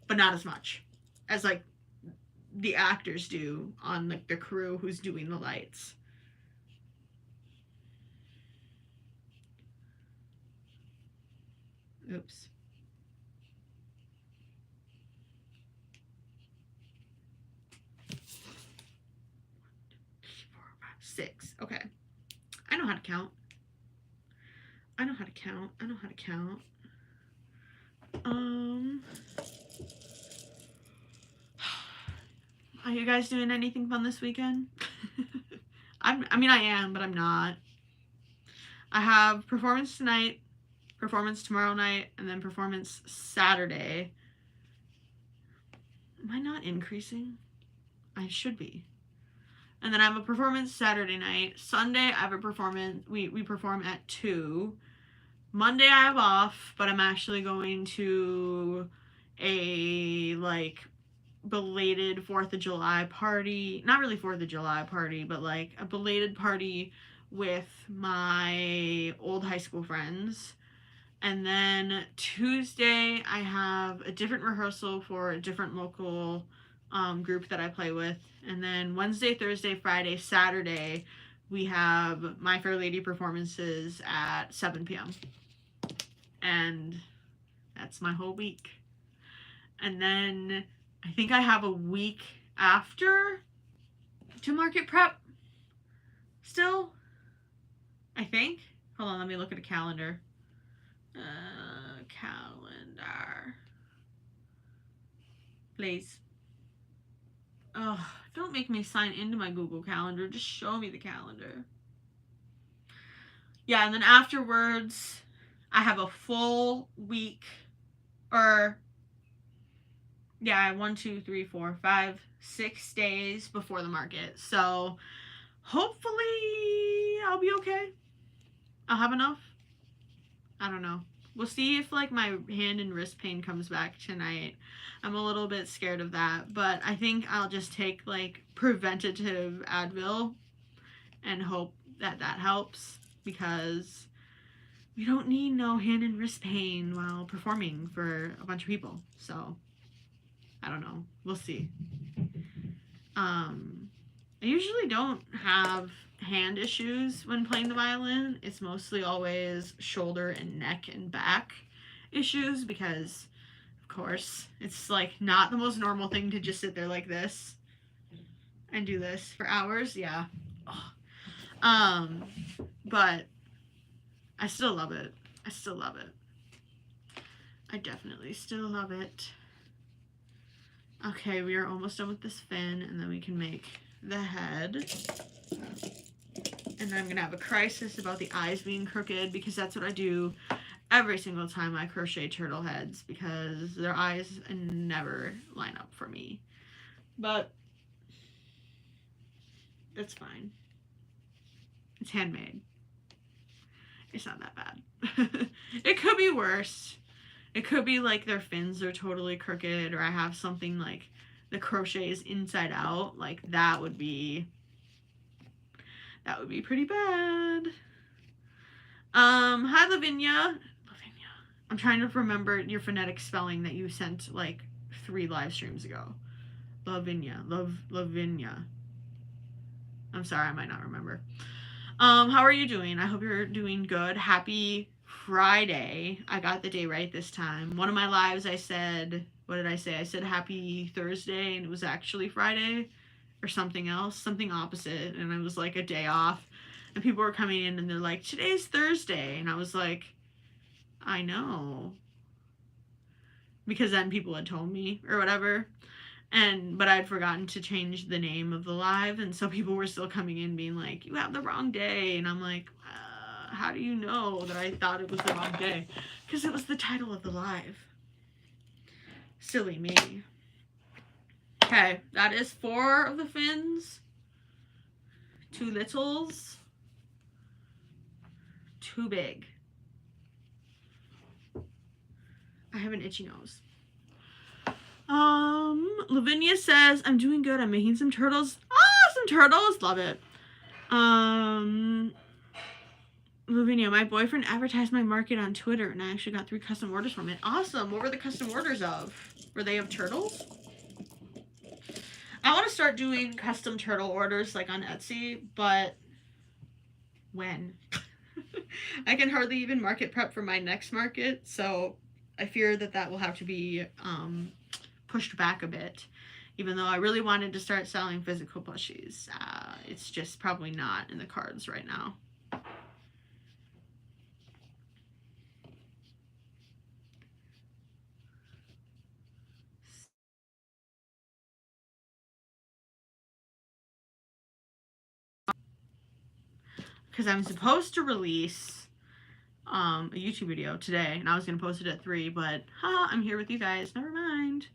but not as much as like the actors do on like the crew who's doing the lights. Oops. 6. Okay. I know how to count. I know how to count. Are you guys doing anything fun this weekend? I am, but I'm not. I have performance tonight, performance tomorrow night, and then performance Saturday. Am I not increasing? I should be. And then I have a performance Saturday night. Sunday, I have a performance. We perform at 2. Monday, I have off, but I'm actually going to a, like, belated 4th of July party. Not really 4th of July party, but, like, a belated party with my old high school friends. And then Tuesday, I have a different rehearsal for a different local group that I play with. And then Wednesday, Thursday, Friday, Saturday, we have My Fair Lady performances at 7 p.m. And that's my whole week. And then I think I have a week after to market prep still. I think. Hold on, let me look at a calendar. Calendar. Please. Oh, don't make me sign into my Google Calendar. Just show me the calendar. Yeah, and then afterwards, I have a full week. Or, yeah, 1, 2, 3, 4, 5, 6 days before the market. So, hopefully, I'll be okay. I'll have enough. I don't know. We'll see if, like, my hand and wrist pain comes back tonight. I'm a little bit scared of that, but I think I'll just take, like, preventative Advil and hope that that helps, because we don't need no hand and wrist pain while performing for a bunch of people. So, I don't know. We'll see. I usually don't have hand issues when playing the violin. It's mostly always shoulder and neck and back issues, because of course it's like not the most normal thing to just sit there like this and do this for hours. Yeah. But I still love it. I still love it. I definitely still love it. Okay, we are almost done with this fin, and then we can make the head. And then I'm going to have a crisis about the eyes being crooked, because that's what I do every single time I crochet turtle heads, because their eyes never line up for me. But it's fine. It's handmade. It's not that bad. It could be worse. It could be like their fins are totally crooked, or I have something like the crochet is inside out. Like that would be pretty bad. Hi Lavinia. I'm trying to remember your phonetic spelling that you sent like 3 live streams ago. Lavinia. Lavinia. I'm sorry, I might not remember. How are you doing? I hope you're doing good. Happy Friday. I got the day right this time. One of my lives I said, what did I say? I said happy Thursday, and it was actually Friday or something else, something opposite. And I was like a day off, and people were coming in and they're like, today's Thursday. And I was like, I know. Because then people had told me or whatever. But I'd forgotten to change the name of the live, and so people were still coming in being like, you have the wrong day. And I'm like, how do you know that I thought it was the wrong day? Because it was the title of the live. Silly me. Okay, that is 4 of the fins. 2 littles. 2 big. I have an itchy nose. Lavinia says, I'm doing good. I'm making some turtles. Ah, some turtles. Love it. Lavinia, my boyfriend advertised my market on Twitter, and I actually got 3 custom orders from it. Awesome. What were the custom orders of? Were they of turtles? I want to start doing custom turtle orders like on Etsy, but when? I can hardly even market prep for my next market, so I fear that that will have to be pushed back a bit, even though I really wanted to start selling physical plushies. It's just probably not in the cards right now. because I'm supposed to release a YouTube video today, and I was going to post it at 3, but I'm here with you guys. Never mind.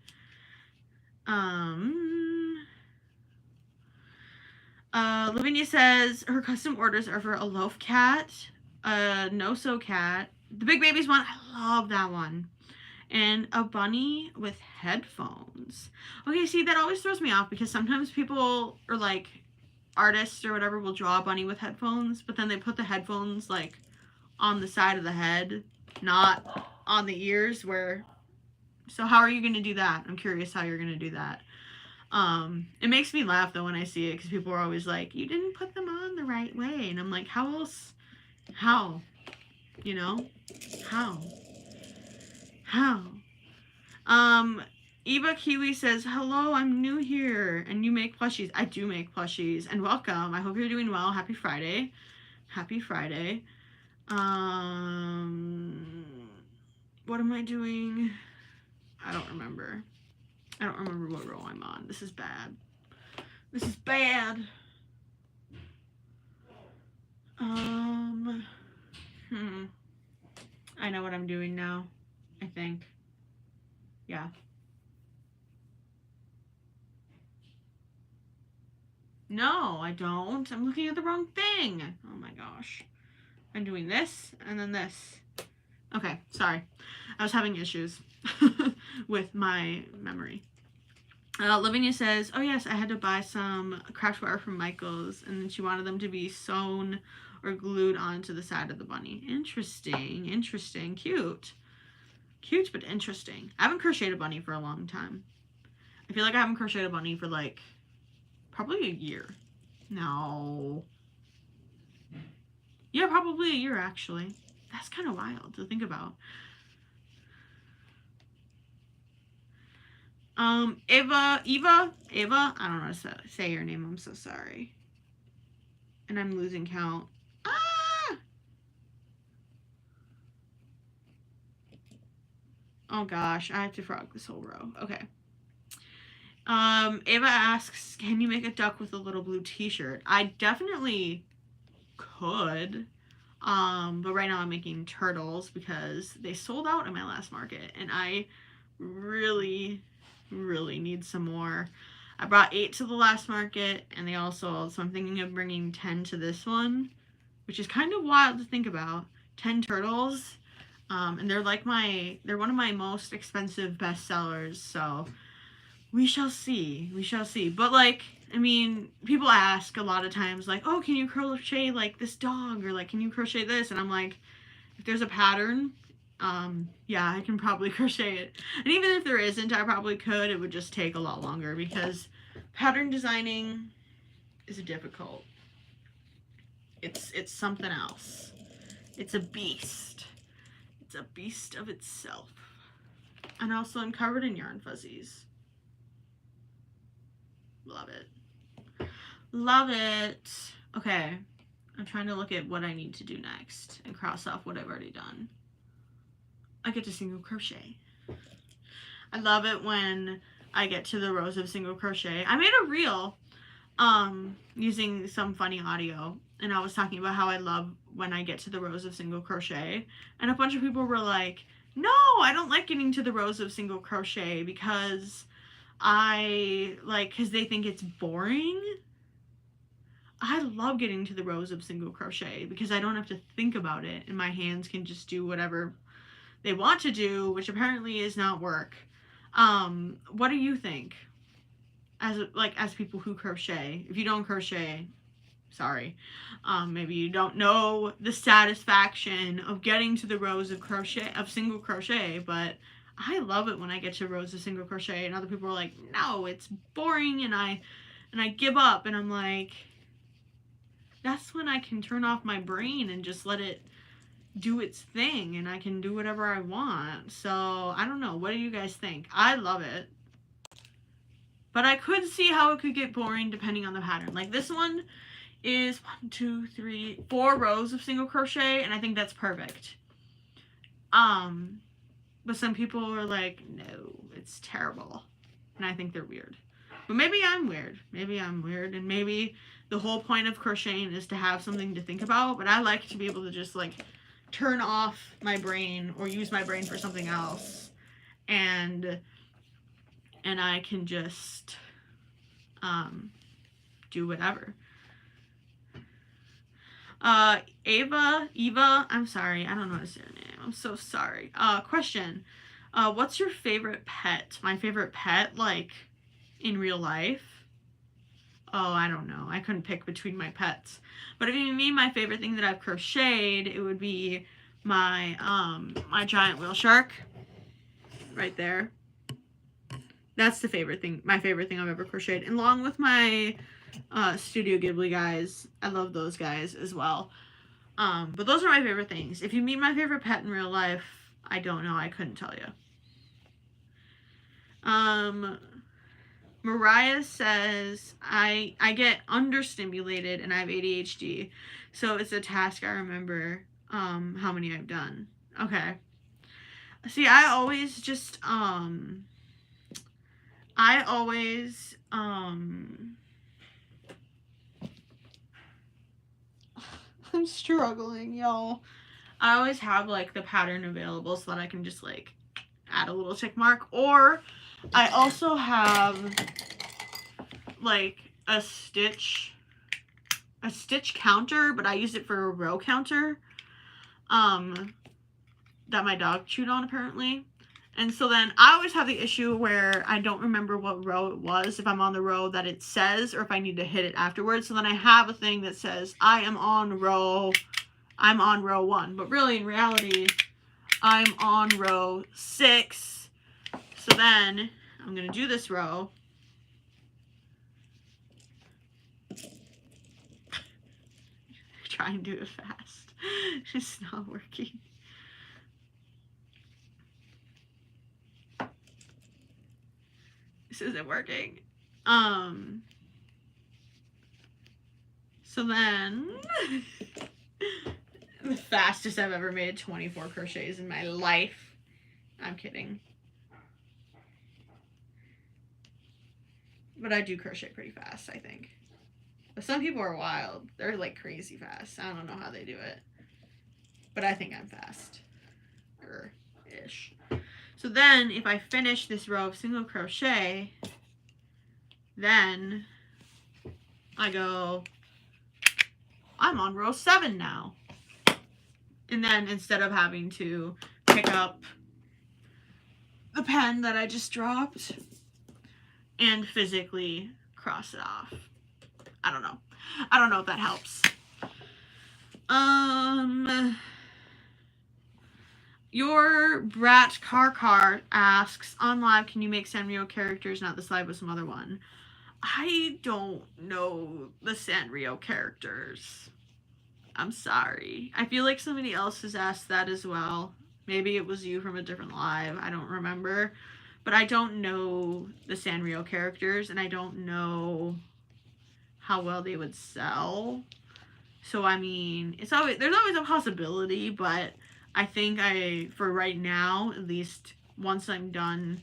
Lavinia says her custom orders are for a loaf cat, a no-sew cat, the Big Babies one, I love that one, and a bunny with headphones. Okay, see, that always throws me off because sometimes people, or like artists or whatever, will draw a bunny with headphones, but then they put the headphones like on the side of the head, not on the ears. So how are you going to do that? I'm curious how you're going to do that. It makes me laugh though when I see it, because people are always like, you didn't put them on the right way, and I'm like, how else? How? You know? How? Eva Kiwi says, hello, I'm new here, and you make plushies. I do make plushies, and welcome. I hope you're doing well. Happy Friday. Happy Friday. What am I doing? I don't remember. I don't remember what row I'm on. This is bad. This is bad. I know what I'm doing now, I think. Yeah. No, I don't. I'm looking at the wrong thing. Oh my gosh. I'm doing this and then this. Okay, sorry. I was having issues with my memory. Lavinia says, oh yes, I had to buy some craft wire from Michael's, and then she wanted them to be sewn or glued onto the side of the bunny. Interesting, interesting, cute. Cute, but interesting. I haven't crocheted a bunny for a long time. I feel like I haven't crocheted a bunny for like, probably a year. No. Yeah, probably a year actually. That's kind of wild to think about. Eva, I don't know how to say your name, I'm so sorry. And I'm losing count. Ah! Oh gosh, I have to frog this whole row. Okay. Ava asks, can you make a duck with a little blue t-shirt? I definitely could. But right now I'm making turtles because they sold out at my last market, and I really need some more. I brought 8 to the last market, and they all sold, so I'm thinking of bringing 10 to this one, which is kind of wild to think about. 10 turtles, and they're one of my most expensive bestsellers, so we shall see. But like, I mean, people ask a lot of times, like, oh, can you crochet like this dog, or like, can you crochet this? And I'm like, if there's a pattern, yeah, I can probably crochet it. And even if there isn't, I probably could. It would just take a lot longer because pattern designing is difficult. It's something else. It's a beast. It's a beast of itself. And also I'm covered in yarn fuzzies. Love it. Love it. Okay. I'm trying to look at what I need to do next and cross off what I've already done. I get to single crochet. I love it when I get to the rows of single crochet. I made a reel using some funny audio, and I was talking about how I love when I get to the rows of single crochet, and a bunch of people were like, no, I don't like getting to the rows of single crochet because because they think it's boring. I love getting to the rows of single crochet because I don't have to think about it, and my hands can just do whatever they want to do, which apparently is not work. What do you think? As people who crochet. If you don't crochet, sorry. Maybe you don't know the satisfaction of getting to the rows of single crochet, but I love it when I get to rows of single crochet, and other people are like, no, it's boring, and I give up, and I'm like, that's when I can turn off my brain and just let it do its thing, and I can do whatever I want. So I don't know, what do you guys think? I love it, but I could see how it could get boring depending on the pattern. Like this one is 4 rows of single crochet, and I think that's perfect. But some people are like, no, it's terrible, and I think they're weird. But maybe I'm weird, and maybe the whole point of crocheting is to have something to think about, but I like to be able to just like turn off my brain or use my brain for something else, and I can just do whatever. Eva, I'm sorry, I don't know how to say your name. I'm so sorry. Question. What's your favorite pet? My favorite pet, like, in real life? Oh, I don't know. I couldn't pick between my pets. But if you mean my favorite thing that I've crocheted, it would be my, my giant whale shark. Right there. That's the favorite thing, my favorite thing I've ever crocheted. And along with my Studio Ghibli guys. I love those guys as well. But those are my favorite things. If you meet my favorite pet in real life, I don't know. I couldn't tell you. Mariah says, I get understimulated and I have ADHD. So it's a task I remember how many I've done. Okay. See, I always just, I'm struggling, y'all. I always have, like, the pattern available so that I can just, like, add a little tick mark. Or I also have, like, a stitch counter, but I use it for a row counter, that my dog chewed on, apparently. And so then I always have the issue where I don't remember what row it was, if I'm on the row that it says, or if I need to hit it afterwards. So then I have a thing that says, I'm on row 1. But really, in reality, I'm on row 6. So then I'm going to do this row. Try and do it fast. It's not working. This isn't working. So then the fastest I've ever made 24 crochets in my life. I'm kidding. But I do crochet pretty fast, I think. But some people are wild. They're like crazy fast. I don't know how they do it. But I think I'm fast-ish. So then, if I finish this row of single crochet, then I go, I'm on row 7 now. And then instead of having to pick up the pen that I just dropped and physically cross it off. I don't know. I don't know if that helps. Your Brat Car asks, on live, can you make Sanrio characters? Not this live, but some other one. I don't know the Sanrio characters. I'm sorry. I feel like somebody else has asked that as well. Maybe it was you from a different live. I don't remember. But I don't know the Sanrio characters, and I don't know how well they would sell. So, I mean, there's always a possibility, but I think for right now, at least once I'm done,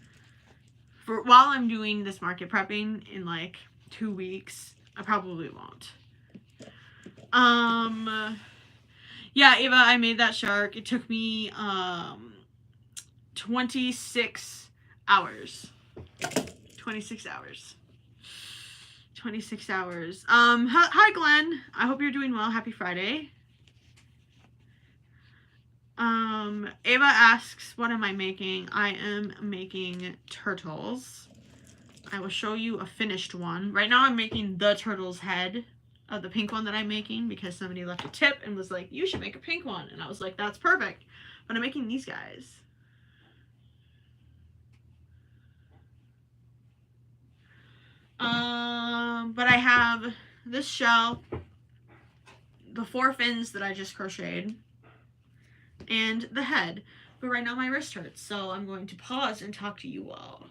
while I'm doing this market prepping in like 2 weeks, I probably won't. Yeah, Ava, I made that shark. It took me 26 hours. 26 hours. 26 hours. Hi Glenn. I hope you're doing well. Happy Friday. Ava asks, what am I making? I am making turtles. I will show you a finished one. Right now I'm making the turtle's head of the pink one that I'm making because somebody left a tip and was like, you should make a pink one. And I was like, that's perfect. But I'm making these guys. But I have this shell, the 4 fins that I just crocheted, and the head. But right now my wrist hurts, so I'm going to pause and talk to you all.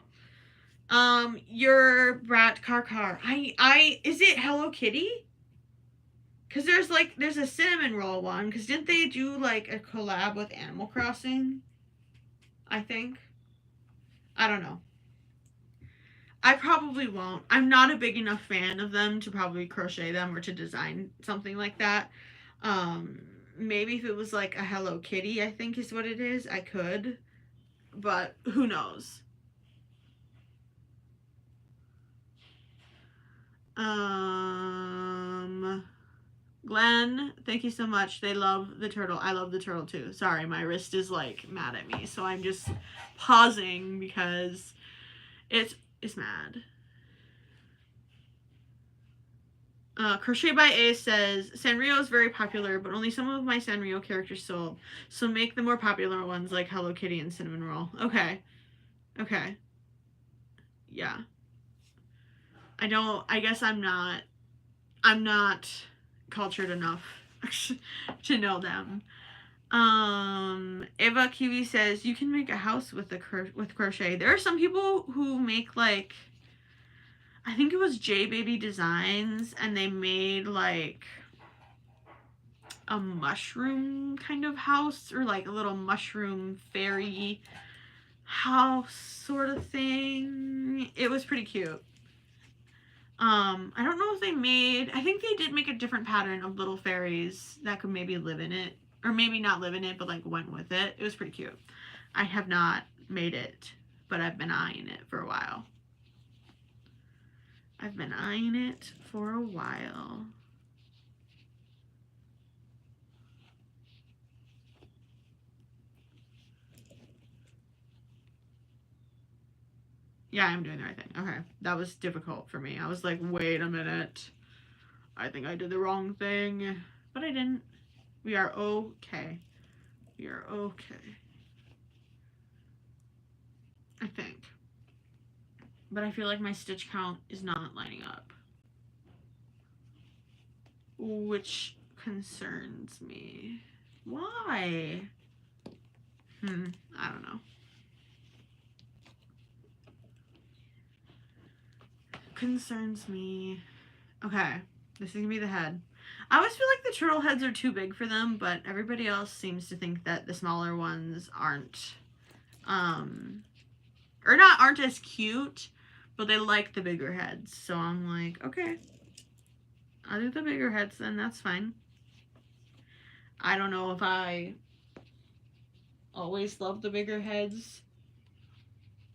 Your Brat Car. Is it Hello Kitty? Because there's a cinnamon roll one, because didn't they do like a collab with Animal Crossing? I think. I don't know. I probably won't. I'm not a big enough fan of them to probably crochet them or to design something like that. Um, Maybe if it was like a Hello Kitty, I think is what it is, I could. But who knows? Glenn, thank you so much. They love the turtle. I love the turtle too. Sorry, my wrist is like mad at me, so I'm just pausing because it's mad. Crochet by Ace says Sanrio is very popular, but only some of my Sanrio characters sold. So make the more popular ones like Hello Kitty and Cinnamon Roll. Okay. Okay. Yeah. I guess I'm not cultured enough to know them. Eva Kiwi says you can make a house with with crochet. There are some people who make like, I think it was J Baby Designs, and they made like a mushroom kind of house, or like a little mushroom fairy house sort of thing. It was pretty cute. I don't know if they made, I think they did make a different pattern of little fairies that could maybe live in it, or maybe not live in it, but like went with it. It was pretty cute. I have not made it, but I've been eyeing it for a while. Yeah, I'm doing the right thing. Okay, that was difficult for me. I was like, wait a minute. I think I did the wrong thing, but I didn't. We are okay. We are okay. I think. But I feel like my stitch count is not lining up, which concerns me. Why? I don't know. Concerns me. Okay, this is gonna be the head. I always feel like the turtle heads are too big for them, but everybody else seems to think that the smaller ones aren't, or not aren't as cute, but they like the bigger heads. So I'm like, okay, I'll do the bigger heads then, that's fine. I don't know if I always love the bigger heads.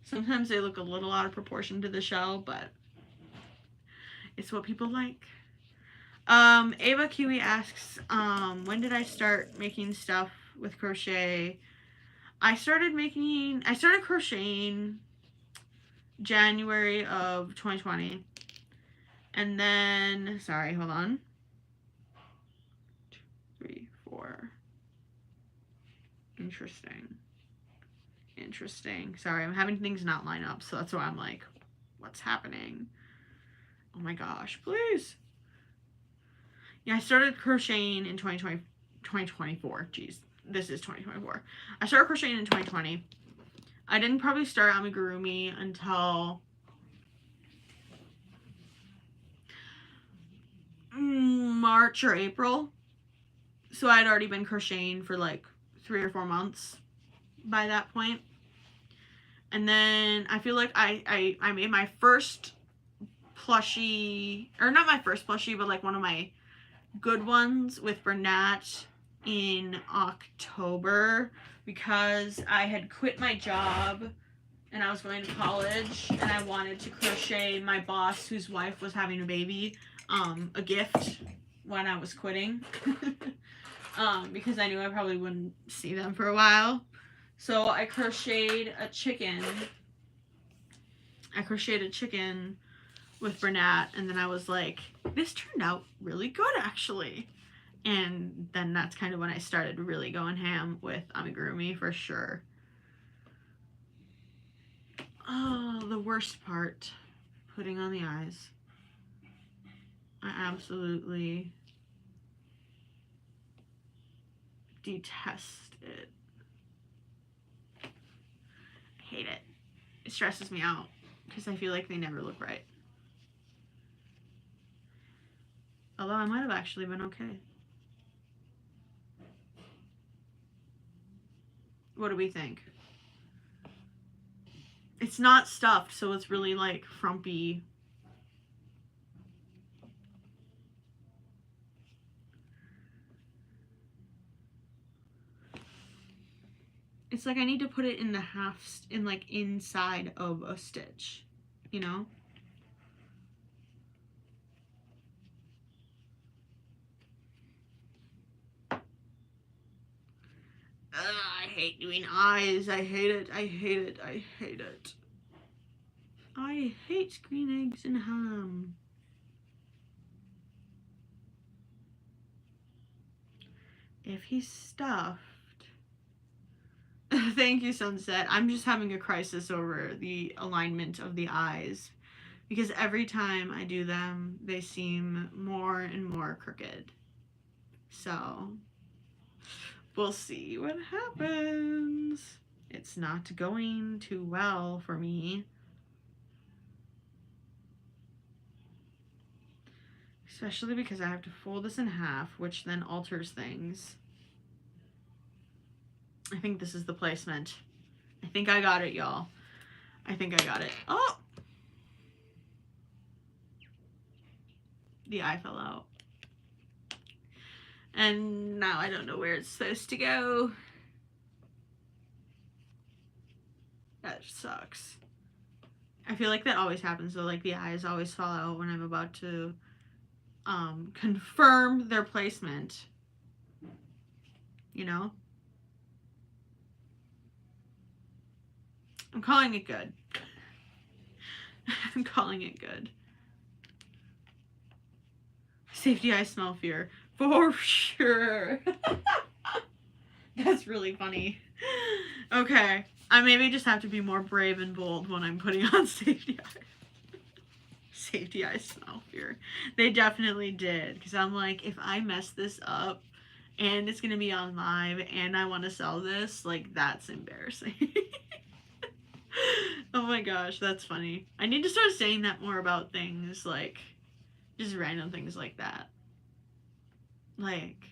Sometimes they look a little out of proportion to the shell, but it's what people like. Ava Kiwi asks, when did I start making stuff with crochet? I started crocheting January of 2020. And then, sorry, hold on. 2, 3, 4. Interesting. Sorry, I'm having things not line up, so that's why I'm like, what's happening? Oh my gosh, please. Yeah, I started crocheting in 2024. Jeez, this is 2024. I started crocheting in 2020. I didn't probably start amigurumi until March or April. So I'd already been crocheting for like 3 or 4 months by that point. And then I feel like I made my first plushie, or not my first plushie, but like one of my good ones with Bernat in October, because I had quit my job and I was going to college, and I wanted to crochet my boss, whose wife was having a baby, a gift when I was quitting. Because I knew I probably wouldn't see them for a while. So I crocheted a chicken. With Bernat, and then I was like, this turned out really good, actually. And then that's kind of when I started really going ham with amigurumi, for sure. Oh, the worst part, putting on the eyes. I absolutely detest it. I hate it. It stresses me out because I feel like they never look right. Although I might have actually been okay. What do we think? It's not stuffed, so it's really like frumpy. It's like I need to put it in the in like inside of a stitch, you know? I hate doing eyes. I hate it. I hate it. I hate it. I hate green eggs and ham. If he's stuffed. Thank you, Sunset. I'm just having a crisis over the alignment of the eyes. Because every time I do them, they seem more and more crooked. So, we'll see what happens. It's not going too well for me. Especially because I have to fold this in half, which then alters things. I think this is the placement. I think I got it, y'all. I think I got it. Oh! The eye fell out. And now I don't know where it's supposed to go. That sucks. I feel like that always happens though, like the eyes always fall out when I'm about to confirm their placement. You know? I'm calling it good. I'm calling it good. Safety eye, smell fear. For sure. That's really funny. Okay. I maybe just have to be more brave and bold when I'm putting on safety eye. Safety eye, smell fear. They definitely did. Because I'm like, if I mess this up and it's going to be on live and I want to sell this, like, that's embarrassing. Oh my gosh, that's funny. I need to start saying that more about things, like, just random things like that. Like,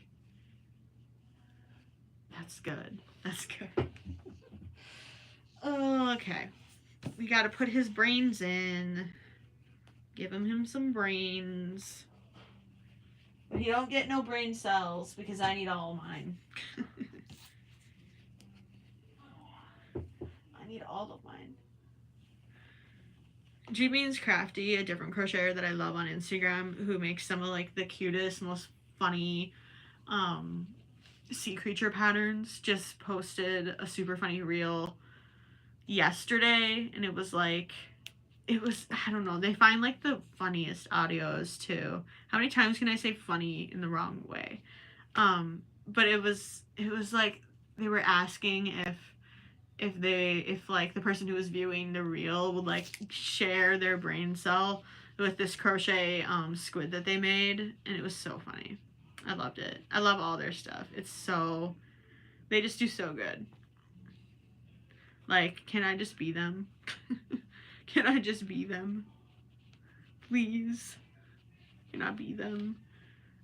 that's good. That's good. Okay. We gotta put his brains in. Give him some brains. But he don't get no brain cells because I need all mine. I need all of mine. G-Beans Crafty, a different crocheter that I love on Instagram, who makes some of like the cutest, most funny sea creature patterns, just posted a super funny reel yesterday, and it was like, I don't know, they find like the funniest audios too. How many times can I say funny in the wrong way? But it was like they were asking if like the person who was viewing the reel would like share their brain cell with this crochet squid that they made, and it was so funny. I loved it. I love all their stuff. They just do so good. Like, can I just be them? Can I just be them? Please. Can I be them?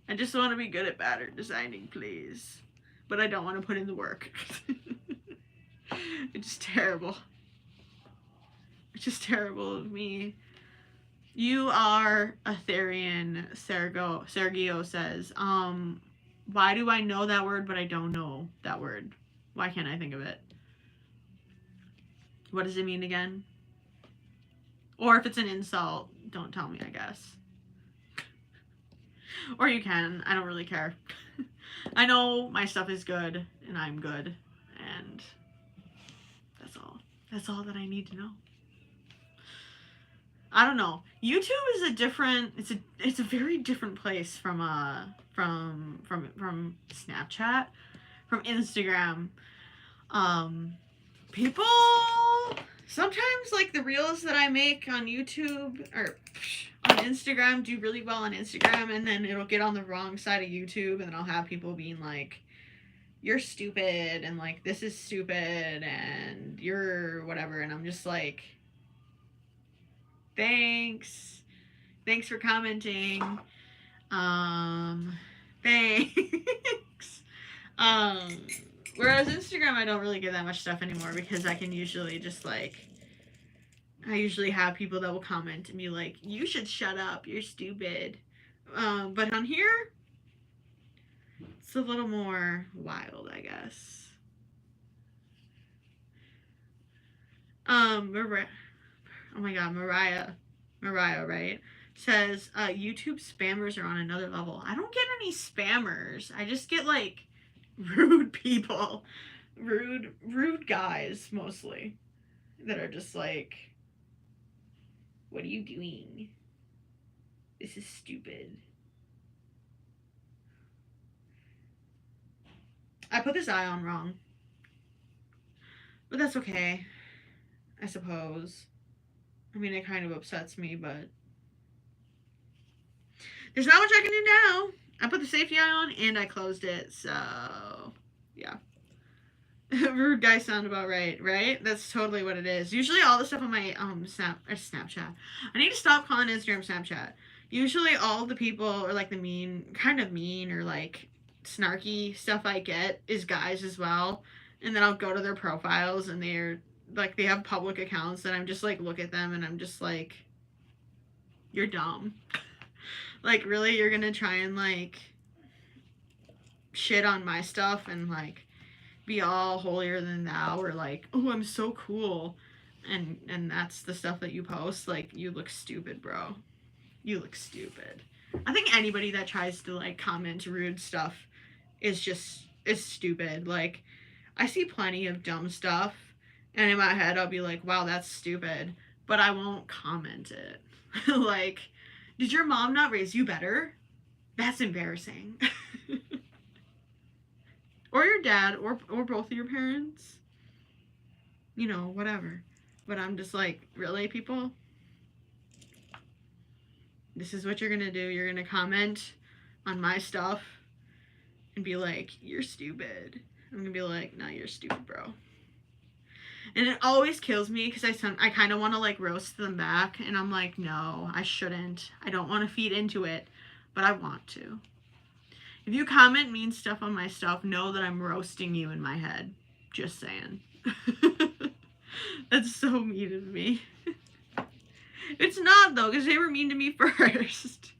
I just want to be good at pattern designing, please. But I don't want to put in the work. It's just terrible. It's just terrible of me. You are Aetherian, Sergio says. Why do I know that word, but I don't know that word? Why can't I think of it? What does it mean again? Or if it's an insult, don't tell me, I guess. Or you can. I don't really care. I know my stuff is good, and I'm good, and that's all. That's all that I need to know. I don't know. YouTube is a different. It's a very different place from Snapchat, from Instagram. People sometimes like the reels that I make on YouTube or on Instagram do really well on Instagram, and then it'll get on the wrong side of YouTube, and then I'll have people being like, "You're stupid," and like, "This is stupid," and "You're whatever," and I'm just like, thanks for commenting. Thanks. Whereas Instagram, I don't really get that much stuff anymore because I can usually just like I usually have people that will comment and be like, you should shut up, you're stupid. But on here, it's a little more wild, I guess. Oh my god, Mariah, right? Says, YouTube spammers are on another level. I don't get any spammers. I just get, like, rude people. Rude guys, mostly. That are just like, what are you doing? This is stupid. I put this eye on wrong. But that's okay, I suppose. I mean, it kind of upsets me, but there's not much I can do now. I put the safety eye on and I closed it, so yeah. Rude guy sound about right, right? That's totally what it is. Usually all the stuff on my Snapchat. I need to stop calling Instagram Snapchat. Usually all the people or like the mean or like snarky stuff I get is guys as well. And then I'll go to their profiles and they're like, they have public accounts and I'm just like, look at them and I'm just like, you're dumb. Like, really? You're gonna try and like shit on my stuff and like be all holier than thou or like, oh, I'm so cool, and that's the stuff that you post. Like, you look stupid, bro. You look stupid. I think anybody that tries to like comment rude stuff is stupid. Like, I see plenty of dumb stuff and in my head I'll be like, wow, that's stupid, but I won't comment it. Like, did your mom not raise you better? That's embarrassing. Or your dad, or both of your parents. You know, whatever. But I'm just like, really, people? This is what you're gonna do. You're gonna comment on my stuff and be like, you're stupid. I'm gonna be like, nah, you're stupid, bro. And it always kills me because I kind of want to like roast them back. And I'm like, no, I shouldn't. I don't want to feed into it, but I want to. If you comment mean stuff on my stuff, know that I'm roasting you in my head. Just saying. That's so mean of me. It's not, though, because they were mean to me first.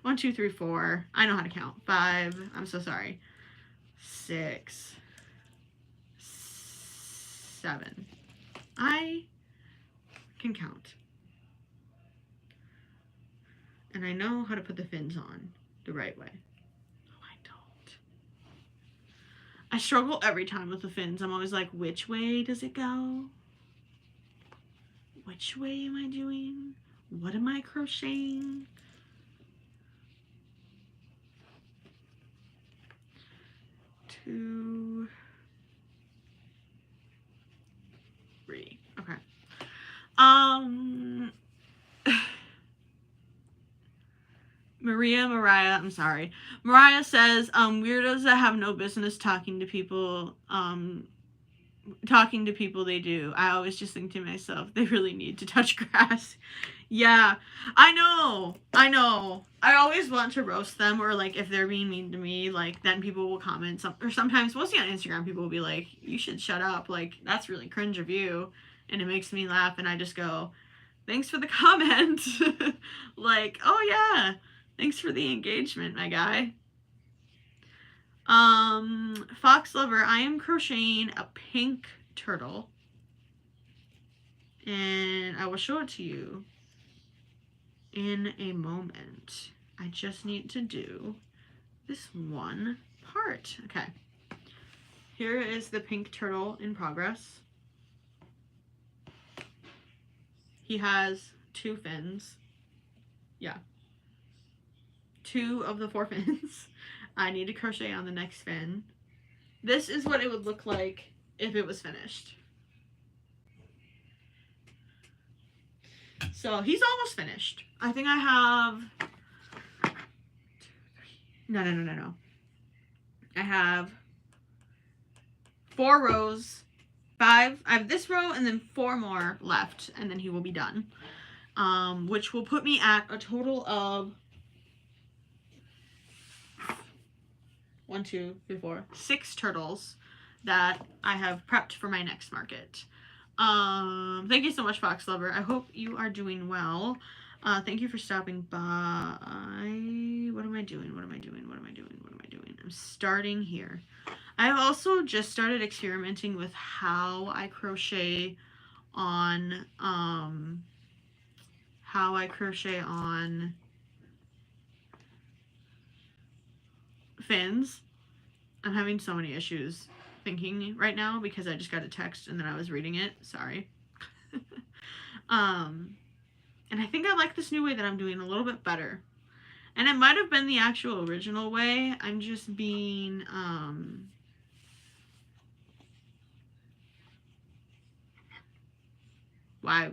1, 2, 3, 4. I know how to count. 5. I'm so sorry. 6. 7. I can count. And I know how to put the fins on the right way. I struggle every time with the fins. I'm always like, which way does it go? Which way am I doing? What am I crocheting? Two, 3. Okay. Mariah, I'm sorry. Mariah says, weirdos that have no business talking to people they do. I always just think to myself, they really need to touch grass. Yeah, I know. I always want to roast them, or like if they're being mean to me, like then people will comment or sometimes mostly on Instagram, people will be like, you should shut up. Like, that's really cringe of you. And it makes me laugh and I just go, thanks for the comment. Like, oh yeah. Thanks for the engagement, my guy. Fox Lover, I am crocheting a pink turtle. And I will show it to you in a moment. I just need to do this one part. Okay. Here is the pink turtle in progress. He has 2 fins. Yeah. 2 of the 4 fins. I need to crochet on the next fin. This is what it would look like if it was finished. So he's almost finished. I think I have... No. I have 4 rows. 5. I have this row and then 4 more left. And then he will be done. Which will put me at a total of 1, 2, 3, 4, 6 turtles that I have prepped for my next market. Thank you so much, Fox Lover. I hope you are doing well. Thank you for stopping by. What am I doing? What am I doing? What am I doing? What am I doing? I'm starting here. I've also just started experimenting with how I crochet on, fins. I'm having so many issues thinking right now because I just got a text and then I was reading it. Sorry. And I think I like this new way that I'm doing a little bit better. And it might have been the actual original way. I'm just being, why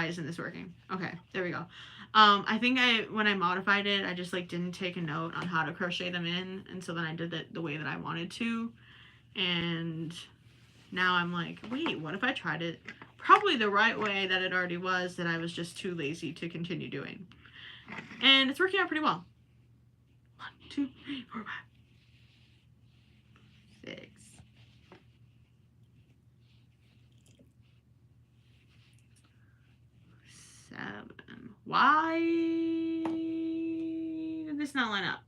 isn't this working? Okay, there we go. I think when I modified it, I just like didn't take a note on how to crochet them in, and so then I did it the way that I wanted to, and now I'm like, wait, what if I tried it probably the right way that it already was, that I was just too lazy to continue doing, and it's working out pretty well. 1, 2, 3, 4, 5, 6. Why did this not line up?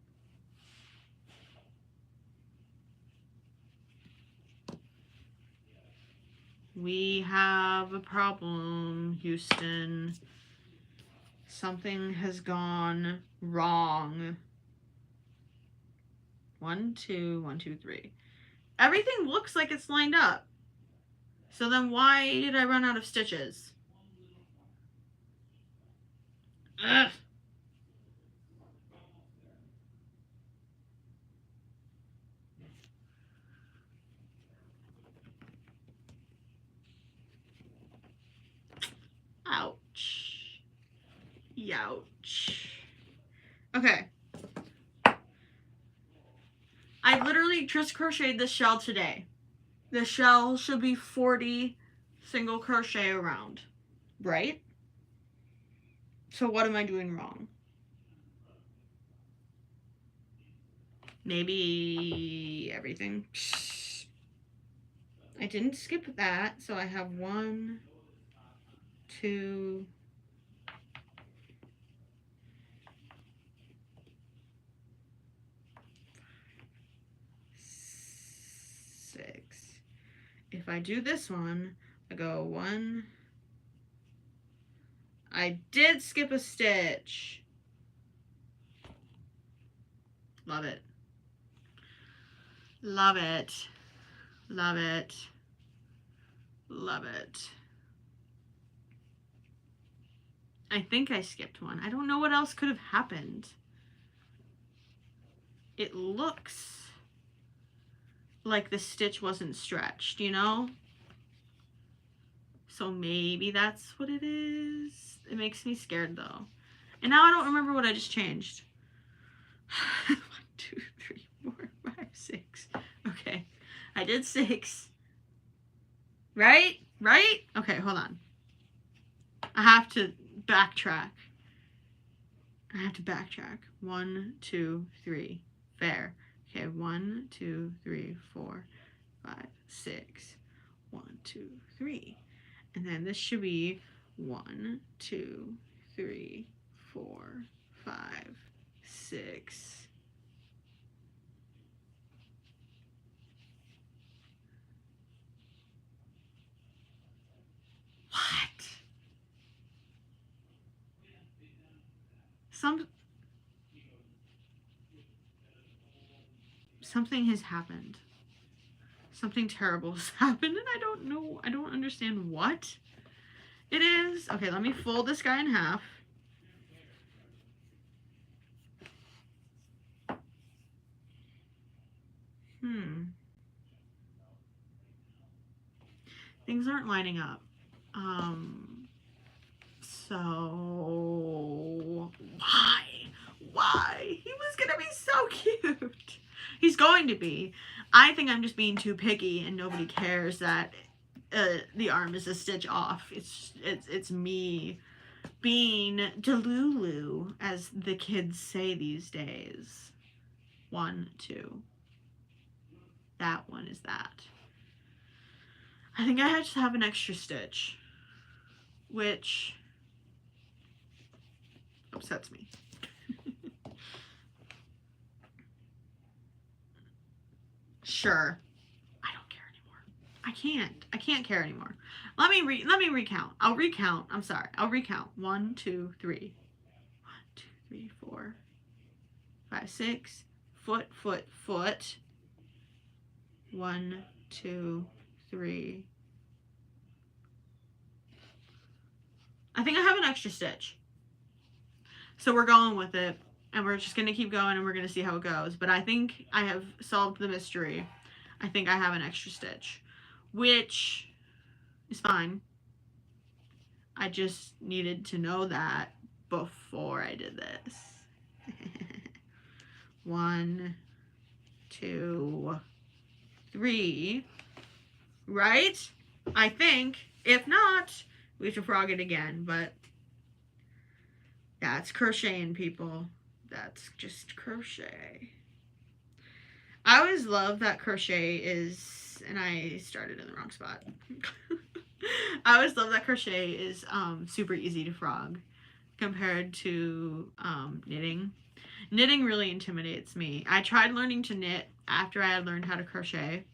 We have a problem, Houston. Something has gone wrong. 1, 2, 1, 2, 3. Everything looks like it's lined up. So then why did I run out of stitches? Ugh. Ouch. Youch. Okay. I literally just crocheted this shell today. The shell should be 40 single crochet around, right? So what am I doing wrong? Maybe everything. I didn't skip that, so I have 1, 2, 6. If I do this one, I go 1. I did skip a stitch. Love it. Love it. Love it. Love it. I think I skipped one. I don't know what else could have happened. It looks like the stitch wasn't stretched, you know? So maybe that's what it is. It makes me scared though. And now I don't remember what I just changed. 1, 2, 3, 4, 5, 6. Okay. I did 6. Right? Right? Okay, hold on. I have to backtrack. 1, 2, 3. There. Okay, 1, 2, 3, 4, 5, 6. 1, 2, 3. And then this should be 1, 2, 3, 4, 5, 6. What? Something has happened. Something terrible has happened, and I don't know. I don't understand what it is. Okay, let me fold this guy in half. Things aren't lining up. So why? He was gonna be so cute. He's going to be. I think I'm just being too picky, and nobody cares that the arm is a stitch off. It's me being delulu, as the kids say these days. 1, 2. That one is that. I think I just have an extra stitch, which upsets me. Sure. I don't care anymore. I can't care anymore. Let me recount. I'll recount. I'm sorry. I'll recount. 1, 2, 3. 1, 2, 3, 4, 5, 6. Foot, foot, foot. 1, 2, 3. I think I have an extra stitch. So we're going with it. And we're just going to keep going and we're going to see how it goes. But I think I have solved the mystery. I think I have an extra stitch, which is fine. I just needed to know that before I did this. 1, 2, 3. Right? I think. If not, we have to frog it again. But that's crocheting, people. That's just crochet. I always love that crochet is, and I started in the wrong spot. I always love that crochet is super easy to frog compared to knitting. Knitting really intimidates me. I tried learning to knit after I had learned how to crochet.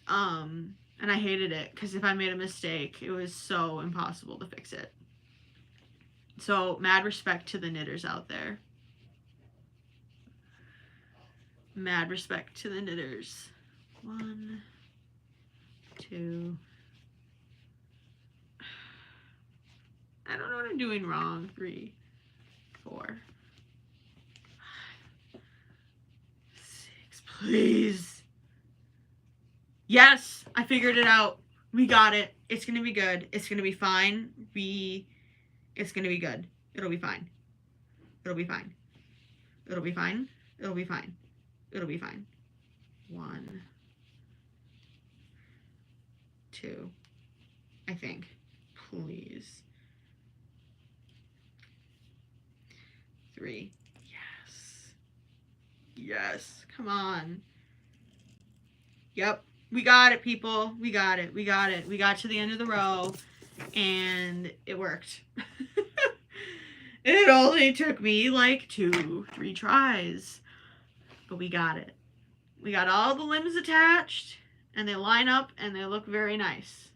And I hated it because if I made a mistake, it was so impossible to fix it. So, mad respect to the knitters out there. Mad respect to the knitters. 1, 2. I don't know what I'm doing wrong. 3, 4, 5, 6. Please. Yes, I figured it out. We got it. It's going to be good. It's going to be fine. It's going to be good. It'll be fine. It'll be fine. It'll be fine. It'll be fine. It'll be fine. 1, 2. I think. Please. 3. Yes. Yes. Come on. Yep. We got it, people. We got it. We got it. We got to the end of the row. And it worked. It only took me like 2, 3 tries. But we got it. We got all the limbs attached. And they line up and they look very nice.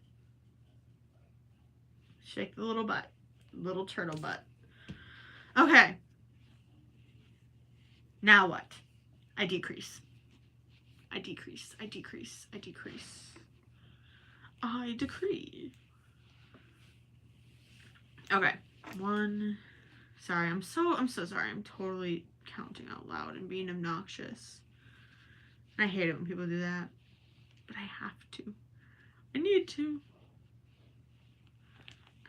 Shake the little butt. Little turtle butt. Okay. Now what? I decrease. I decrease. I decrease. I decrease. I decree. Okay. 1. Sorry, I'm so sorry. I'm totally counting out loud and being obnoxious. I hate it when people do that. But I have to. I need to.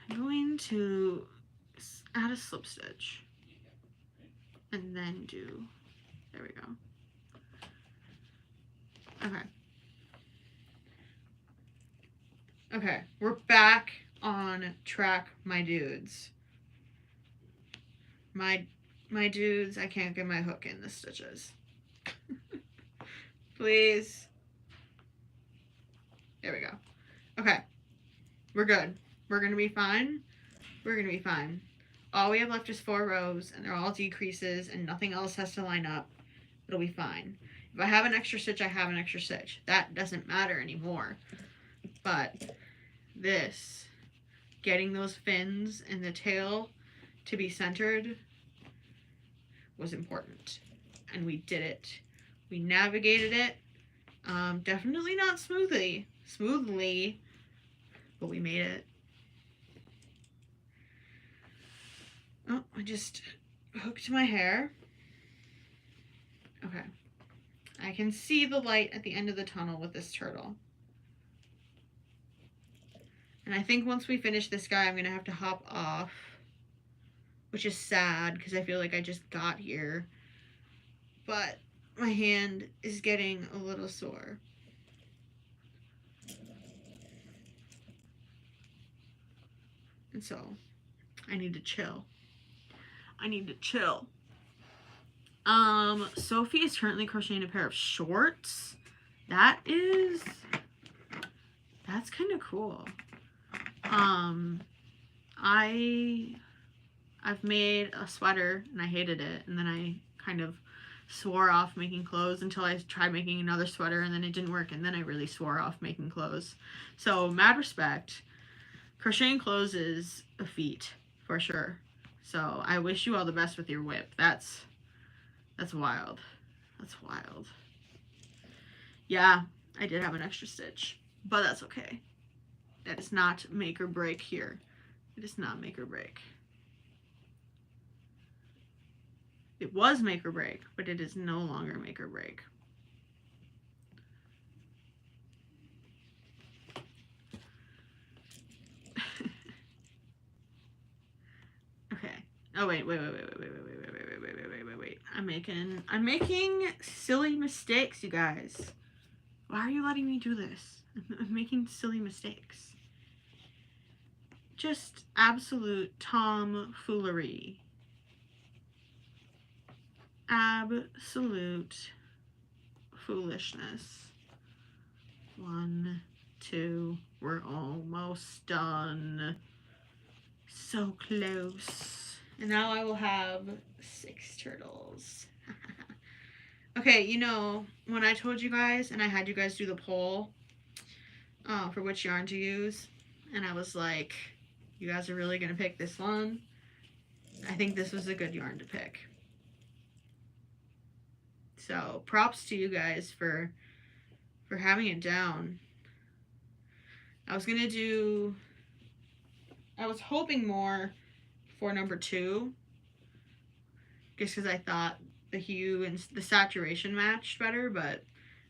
I'm going to add a slip stitch. And then do. There we go. Okay. Okay, we're back on track, my dudes. My dudes, I can't get my hook in the stitches. Please. There we go. Okay. We're good. We're going to be fine. We're going to be fine. All we have left is 4 rows, and they're all decreases, and nothing else has to line up. It'll be fine. If I have an extra stitch, I have an extra stitch. That doesn't matter anymore. But this, getting those fins and the tail to be centered was important. And we did it. We navigated it. Definitely not smoothly, but we made it. Oh, I just hooked my hair. Okay. I can see the light at the end of the tunnel with this turtle. And I think once we finish this guy, I'm going to have to hop off. Which is sad, because I feel like I just got here. But my hand is getting a little sore. And so, I need to chill. I need to chill. Sophie is currently crocheting a pair of shorts. That is cool. I've made a sweater and I hated it, and then I kind of swore off making clothes until I tried making another sweater, and then it didn't work, and then I really swore off making clothes. So mad respect. Crocheting clothes is a feat for sure. So I wish you all the best with your whip. That's wild. That's wild. Yeah, I did have an extra stitch, but that's okay. That is not make or break here. It is not make or break. It was make or break, but it is no longer make or break. Okay. Oh wait. I'm making silly mistakes, you guys. Why are you letting me do this? I'm making silly mistakes. Just absolute tomfoolery. Absolute foolishness. 1, 2, we're almost done. So close. And now I will have 6 turtles. Okay, you know, when I told you guys and I had you guys do the poll for which yarn to use, and I was like, you guys are really going to pick this one? I think this was a good yarn to pick. So props to you guys for having it down. I was hoping more for number 2, just because I thought the hue and the saturation matched better, but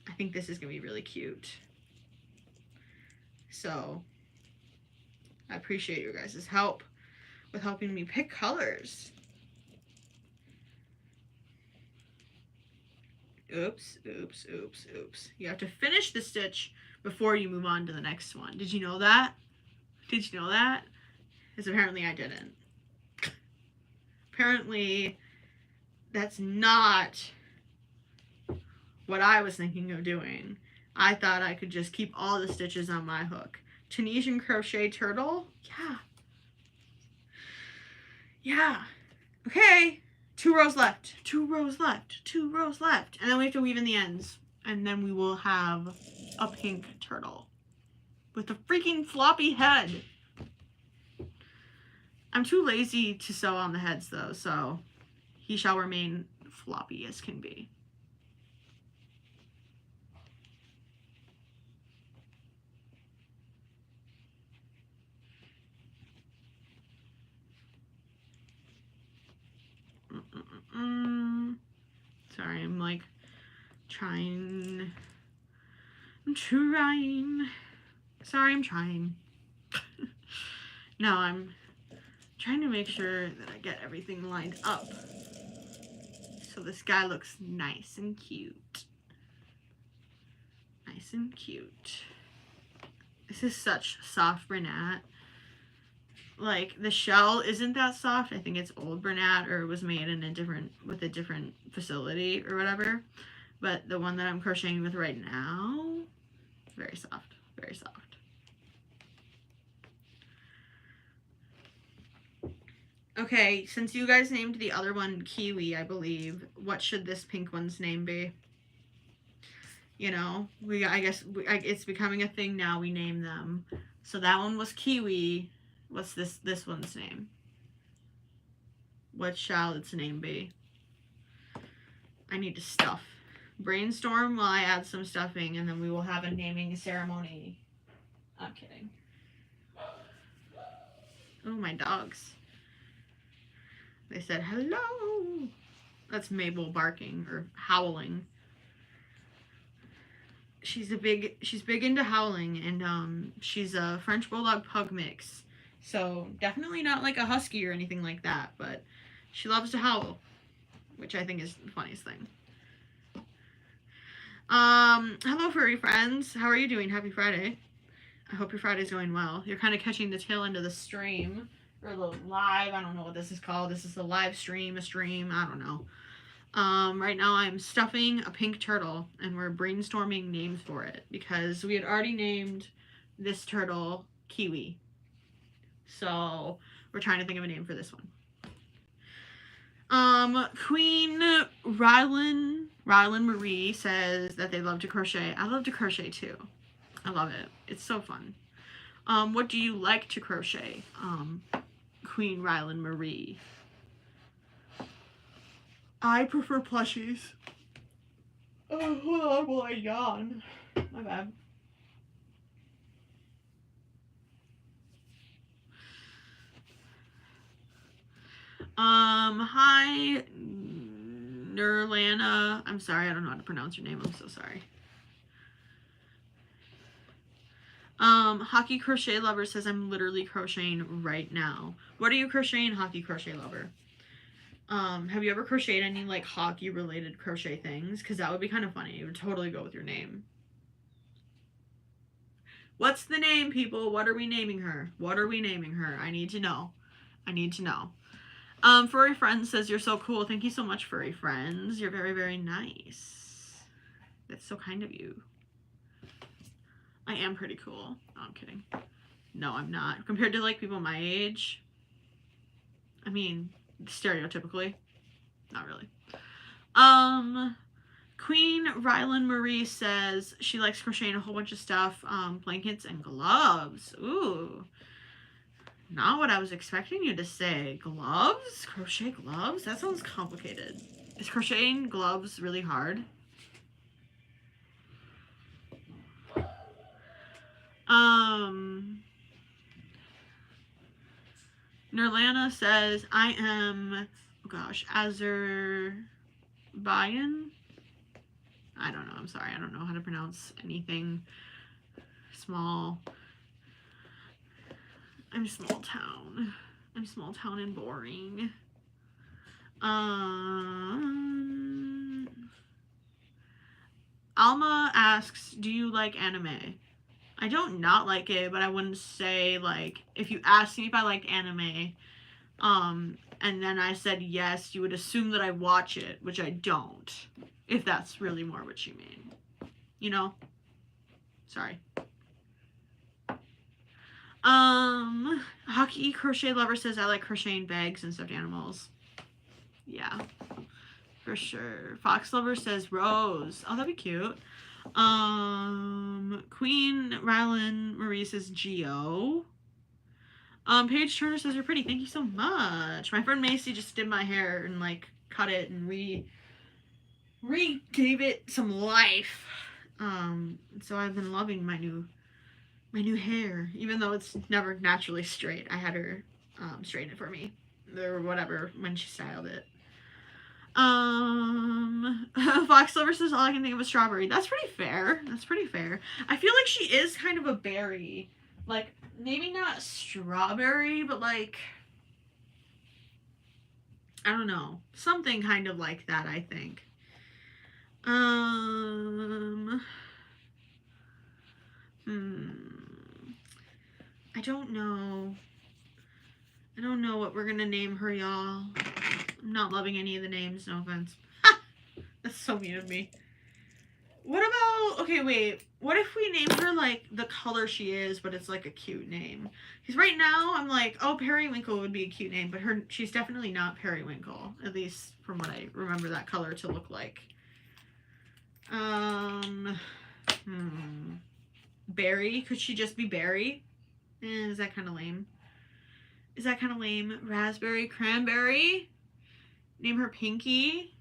I think this is going to be really cute. So I appreciate your guys' help with helping me pick colors. Oops. You have to finish the stitch before you move on to the next one. Did you know that? Did you know that? Because apparently I didn't. Apparently that's not what I was thinking of doing. I thought I could just keep all the stitches on my hook. Tunisian crochet turtle? Yeah. Okay. 2 rows left. 2 rows left. 2 rows left. And then we have to weave in the ends. And then we will have a pink turtle with a freaking floppy head. I'm too lazy to sew on the heads though, so he shall remain floppy as can be. Sorry, I'm like trying. Sorry, I'm trying. No, I'm trying to make sure that I get everything lined up so this guy looks nice and cute. Nice and cute. This is such soft Bernat. Like, the shell isn't that soft. I think it's old Bernat, or it was made in with a different facility or whatever. But the one that I'm crocheting with right now, very soft, very soft. Okay, since you guys named the other one Kiwi, I believe, what should this pink one's name be? You know, I guess it's becoming a thing now. We name them. So that one was Kiwi. What's this one's name? What shall its name be? I need to stuff. Brainstorm while I add some stuffing, and then we will have a naming ceremony. I'm kidding. Oh, my dogs. They said hello. That's Mabel barking or howling. She's big into howling, and she's a French Bulldog Pug mix. So definitely not like a husky or anything like that, but she loves to howl, which I think is the funniest thing. Hello furry friends. How are you doing? Happy Friday. I hope your Friday's going well. You're kind of catching the tail end of the stream, or the live. I don't know what this is called. This is a live stream, a stream. I don't know. Right now I'm stuffing a pink turtle, and we're brainstorming names for it because we had already named this turtle Kiwi. So we're trying to think of a name for this one. Queen Rylan Marie says that they love to crochet. I love to crochet too. I love it. It's so fun. What do you like to crochet? Queen Rylan Marie. I prefer plushies. Oh, hold on while I yawn. My bad. Hi, Nerlana. I'm sorry, I don't know how to pronounce your name. I'm so sorry. Hockey Crochet Lover says, I'm literally crocheting right now. What are you crocheting, Hockey Crochet Lover? Have you ever crocheted any, like, hockey-related crochet things? Because that would be kind of funny. It would totally go with your name. What's the name, people? What are we naming her? What are we naming her? I need to know. I need to know. Furry Friends says, you're so cool. Thank you so much, Furry Friends. You're very, very nice. That's so kind of you. I am pretty cool. No, I'm kidding. No, I'm not. Compared to, like, people my age. I mean, stereotypically. Not really. Queen Rylan Marie says she likes crocheting a whole bunch of stuff. Blankets and gloves. Ooh. Not what I was expecting you to say. Gloves? Crochet gloves? That sounds complicated. Is crocheting gloves really hard? Nerlana says, I am, oh gosh, Azerbaijan? I don't know. I'm sorry. I don't know how to pronounce anything small. I'm small town. I'm small town and boring. Alma asks, do you like anime? I don't not like it, but I wouldn't say, like, if you asked me if I liked anime, and then I said yes, you would assume that I watch it, which I don't, if that's really more what you mean. You know? Sorry. Hockey Crochet Lover says, I like crocheting bags and stuffed animals. Yeah, for sure. Fox Lover says Rose. Oh, that'd be cute. Queen Rylan Marie says Geo. Paige Turner says you're pretty. Thank you so much. My friend Macy just did my hair and, like, cut it and gave it some life. So I've been loving my new hair, even though it's never naturally straight. I had her straighten it for me or whatever when she styled it. Fox Lover says all I can think of is strawberry. That's pretty fair. That's pretty fair. I feel like she is kind of a berry. Like, maybe not strawberry, but, like, I don't know. Something kind of like that, I think. I don't know. I don't know what we're gonna name her, y'all. I'm not loving any of the names, no offense. That's so mean of me. What about, okay, wait. What if we name her, like, the color she is, but it's, like, a cute name? Because right now, I'm like, oh, Periwinkle would be a cute name, but she's definitely not Periwinkle. At least from what I remember that color to look like. Berry? Could she just be Berry? Is that kind of lame? Is that kind of lame? Raspberry? Cranberry? Name her Pinky?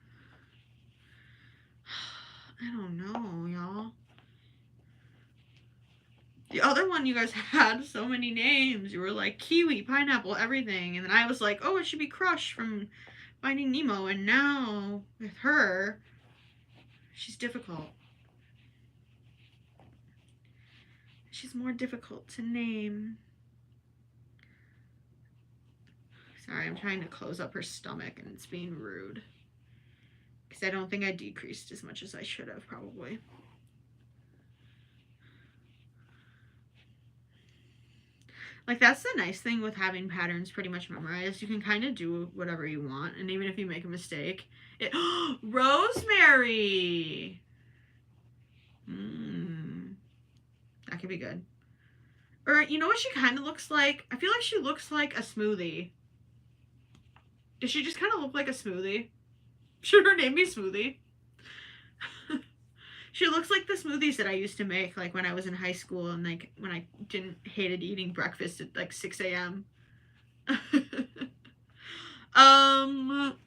I don't know, y'all. The other one, you guys had so many names. You were like Kiwi, Pineapple, everything. And then I was like, oh, it should be Crush from Finding Nemo. And now, with her, she's difficult. She's more difficult to name. Sorry, I'm trying to close up her stomach and it's being rude. Because I don't think I decreased as much as I should have, probably. Like, that's the nice thing with having patterns pretty much memorized. You can kind of do whatever you want. And even if you make a mistake, Rosemary! That could be good. Or, you know what she kind of looks like? I feel like she looks like a smoothie. Does she just kind of look like a smoothie? Should her name be Smoothie? She looks like the smoothies that I used to make, like, when I was in high school and, like, when I hated eating breakfast at, like, 6 a.m.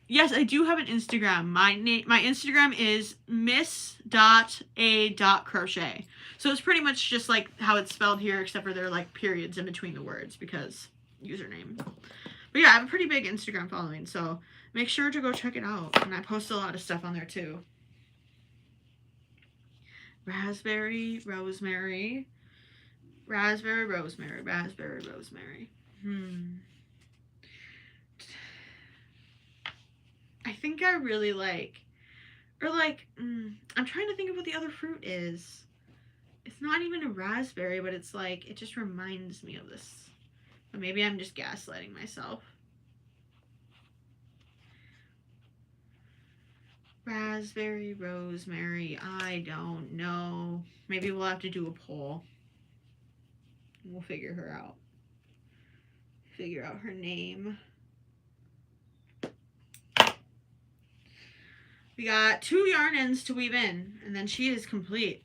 Yes, I do have an Instagram. My Instagram is miss.a.crochet. So it's pretty much just like how it's spelled here, except for there are like periods in between the words because username. But yeah, I have a pretty big Instagram following, so make sure to go check it out. And I post a lot of stuff on there too. Raspberry, rosemary. Raspberry, rosemary. Raspberry, rosemary. I think I really like, or like, I'm trying to think of what the other fruit is. It's not even a raspberry, but it's like, it just reminds me of this. But maybe I'm just gaslighting myself. Raspberry, rosemary, I don't know. Maybe we'll have to do a poll. We'll figure her out. Figure out her name. We got 2 yarn ends to weave in, and then she is complete.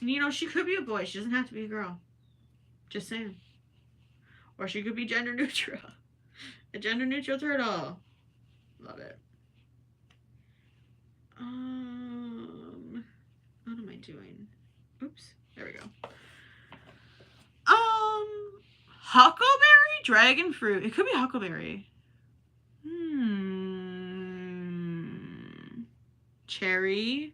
And you know, she could be a boy. She doesn't have to be a girl. Just saying. Or she could be gender neutral. A gender neutral turtle. Love it. What am I doing? Oops. There we go. Huckleberry? Dragon fruit. It could be huckleberry. Cherry.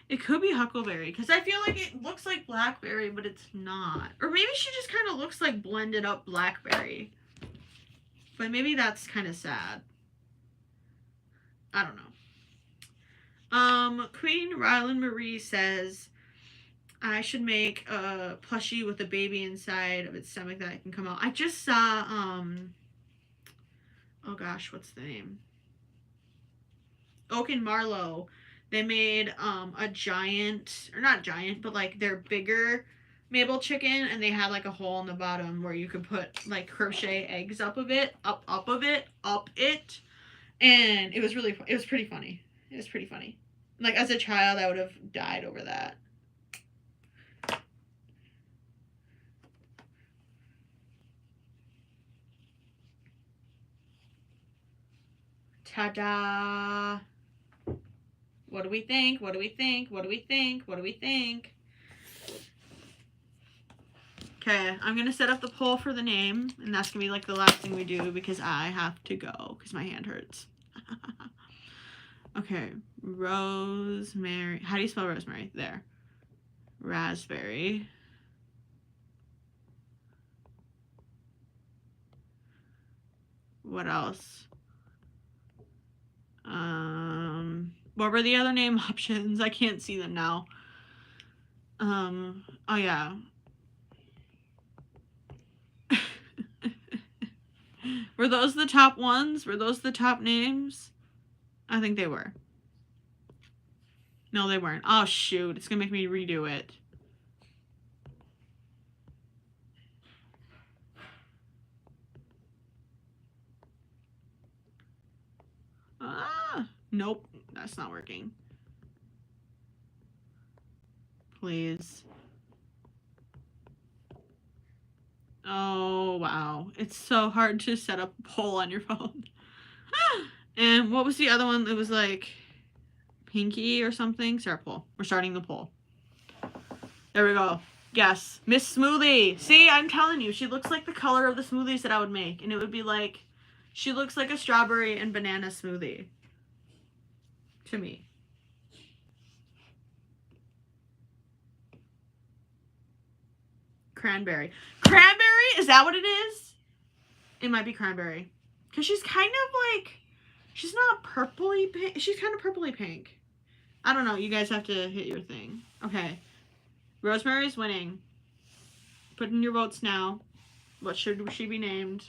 It could be huckleberry, because I feel like it looks like blackberry, but it's not. Or maybe she just kind of looks like blended up blackberry. But maybe that's kind of sad. I don't know. Queen Rylan Marie says I should make a plushie with a baby inside of its stomach that can come out. I just saw, oh gosh, what's the name? Oak and Marlowe. They made a giant, or not giant, but like their bigger Mabel chicken, and they had like a hole in the bottom where you could put like crochet eggs up it, and it was pretty funny. It was pretty funny. Like as a child, I would have died over that. Ta-da! What do we think? What do we think? What do we think? What do we think? Okay, I'm going to set up the poll for the name, and that's going to be like the last thing we do because I have to go because my hand hurts. Okay, rosemary. How do you spell rosemary? There. Raspberry. What else? What were the other name options? I can't see them now. Oh yeah. Were those the top ones? Were those the top names? I think they were. No, they weren't. Oh shoot, it's gonna make me redo it. Nope, that's not working. Please. Oh, wow. It's so hard to set up a poll on your phone. And what was the other one? It was like Pinky or something. Start poll. We're starting the poll. There we go. Yes. Miss Smoothie. See, I'm telling you, she looks like the color of the smoothies that I would make. And it would be like, she looks like a strawberry and banana smoothie. To me. Cranberry. Cranberry? Is that what it is? It might be cranberry. Because she's kind of like, she's not purpley pink. She's kind of purpley pink. I don't know. You guys have to hit your thing. Okay. Rosemary's winning. Put in your votes now. What should she be named?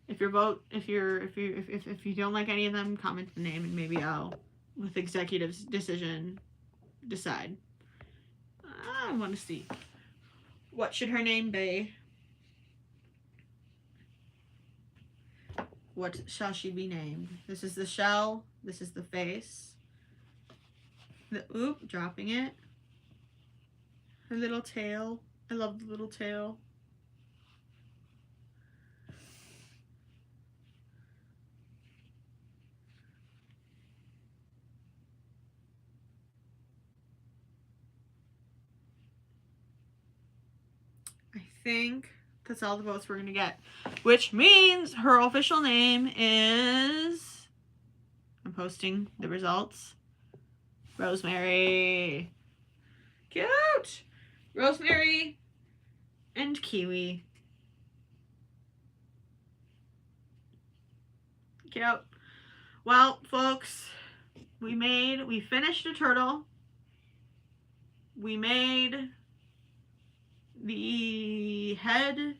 If you don't like any of them, comment the name and maybe I'll, with executive's decision, decide. I want to see. What should her name be? What shall she be named? This is the shell. This is the face. Oop, dropping it. Her little tail. I love the little tail. I think that's all the votes we're gonna get. Which means her official name is... I'm posting the results. Rosemary. Cute! Rosemary and Kiwi. Cute. Well, folks, we finished a turtle. We made the head,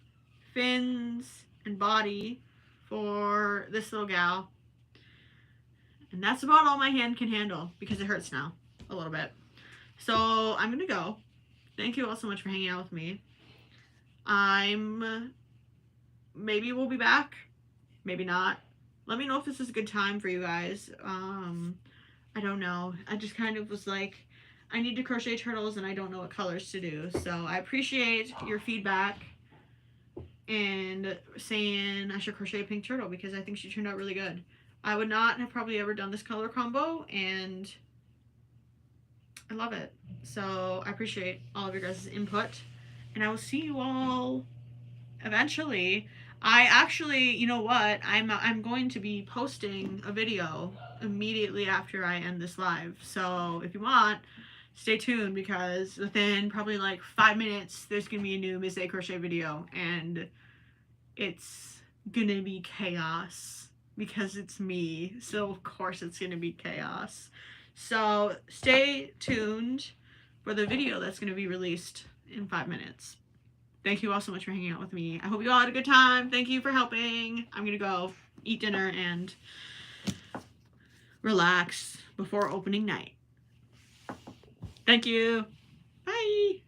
fins, and body for this little gal. And that's about all my hand can handle because it hurts now a little bit. So I'm gonna go. Thank you all so much for hanging out with me. Maybe we'll be back, maybe not. Let me know if this is a good time for you guys. I don't know. I just kind of was like, I need to crochet turtles and I don't know what colors to do. So I appreciate your feedback and saying I should crochet a pink turtle because I think she turned out really good. I would not have probably ever done this color combo and I love it. So I appreciate all of your guys' input and I will see you all eventually. I actually, you know what, I'm going to be posting a video immediately after I end this live. So if you want, stay tuned because within probably like 5 minutes, there's going to be a new Miss A Crochet video and it's going to be chaos because it's me. So of course it's going to be chaos. So stay tuned for the video that's going to be released in 5 minutes. Thank you all so much for hanging out with me. I hope you all had a good time. Thank you for helping. I'm going to go eat dinner and relax before opening night. Thank you. Bye.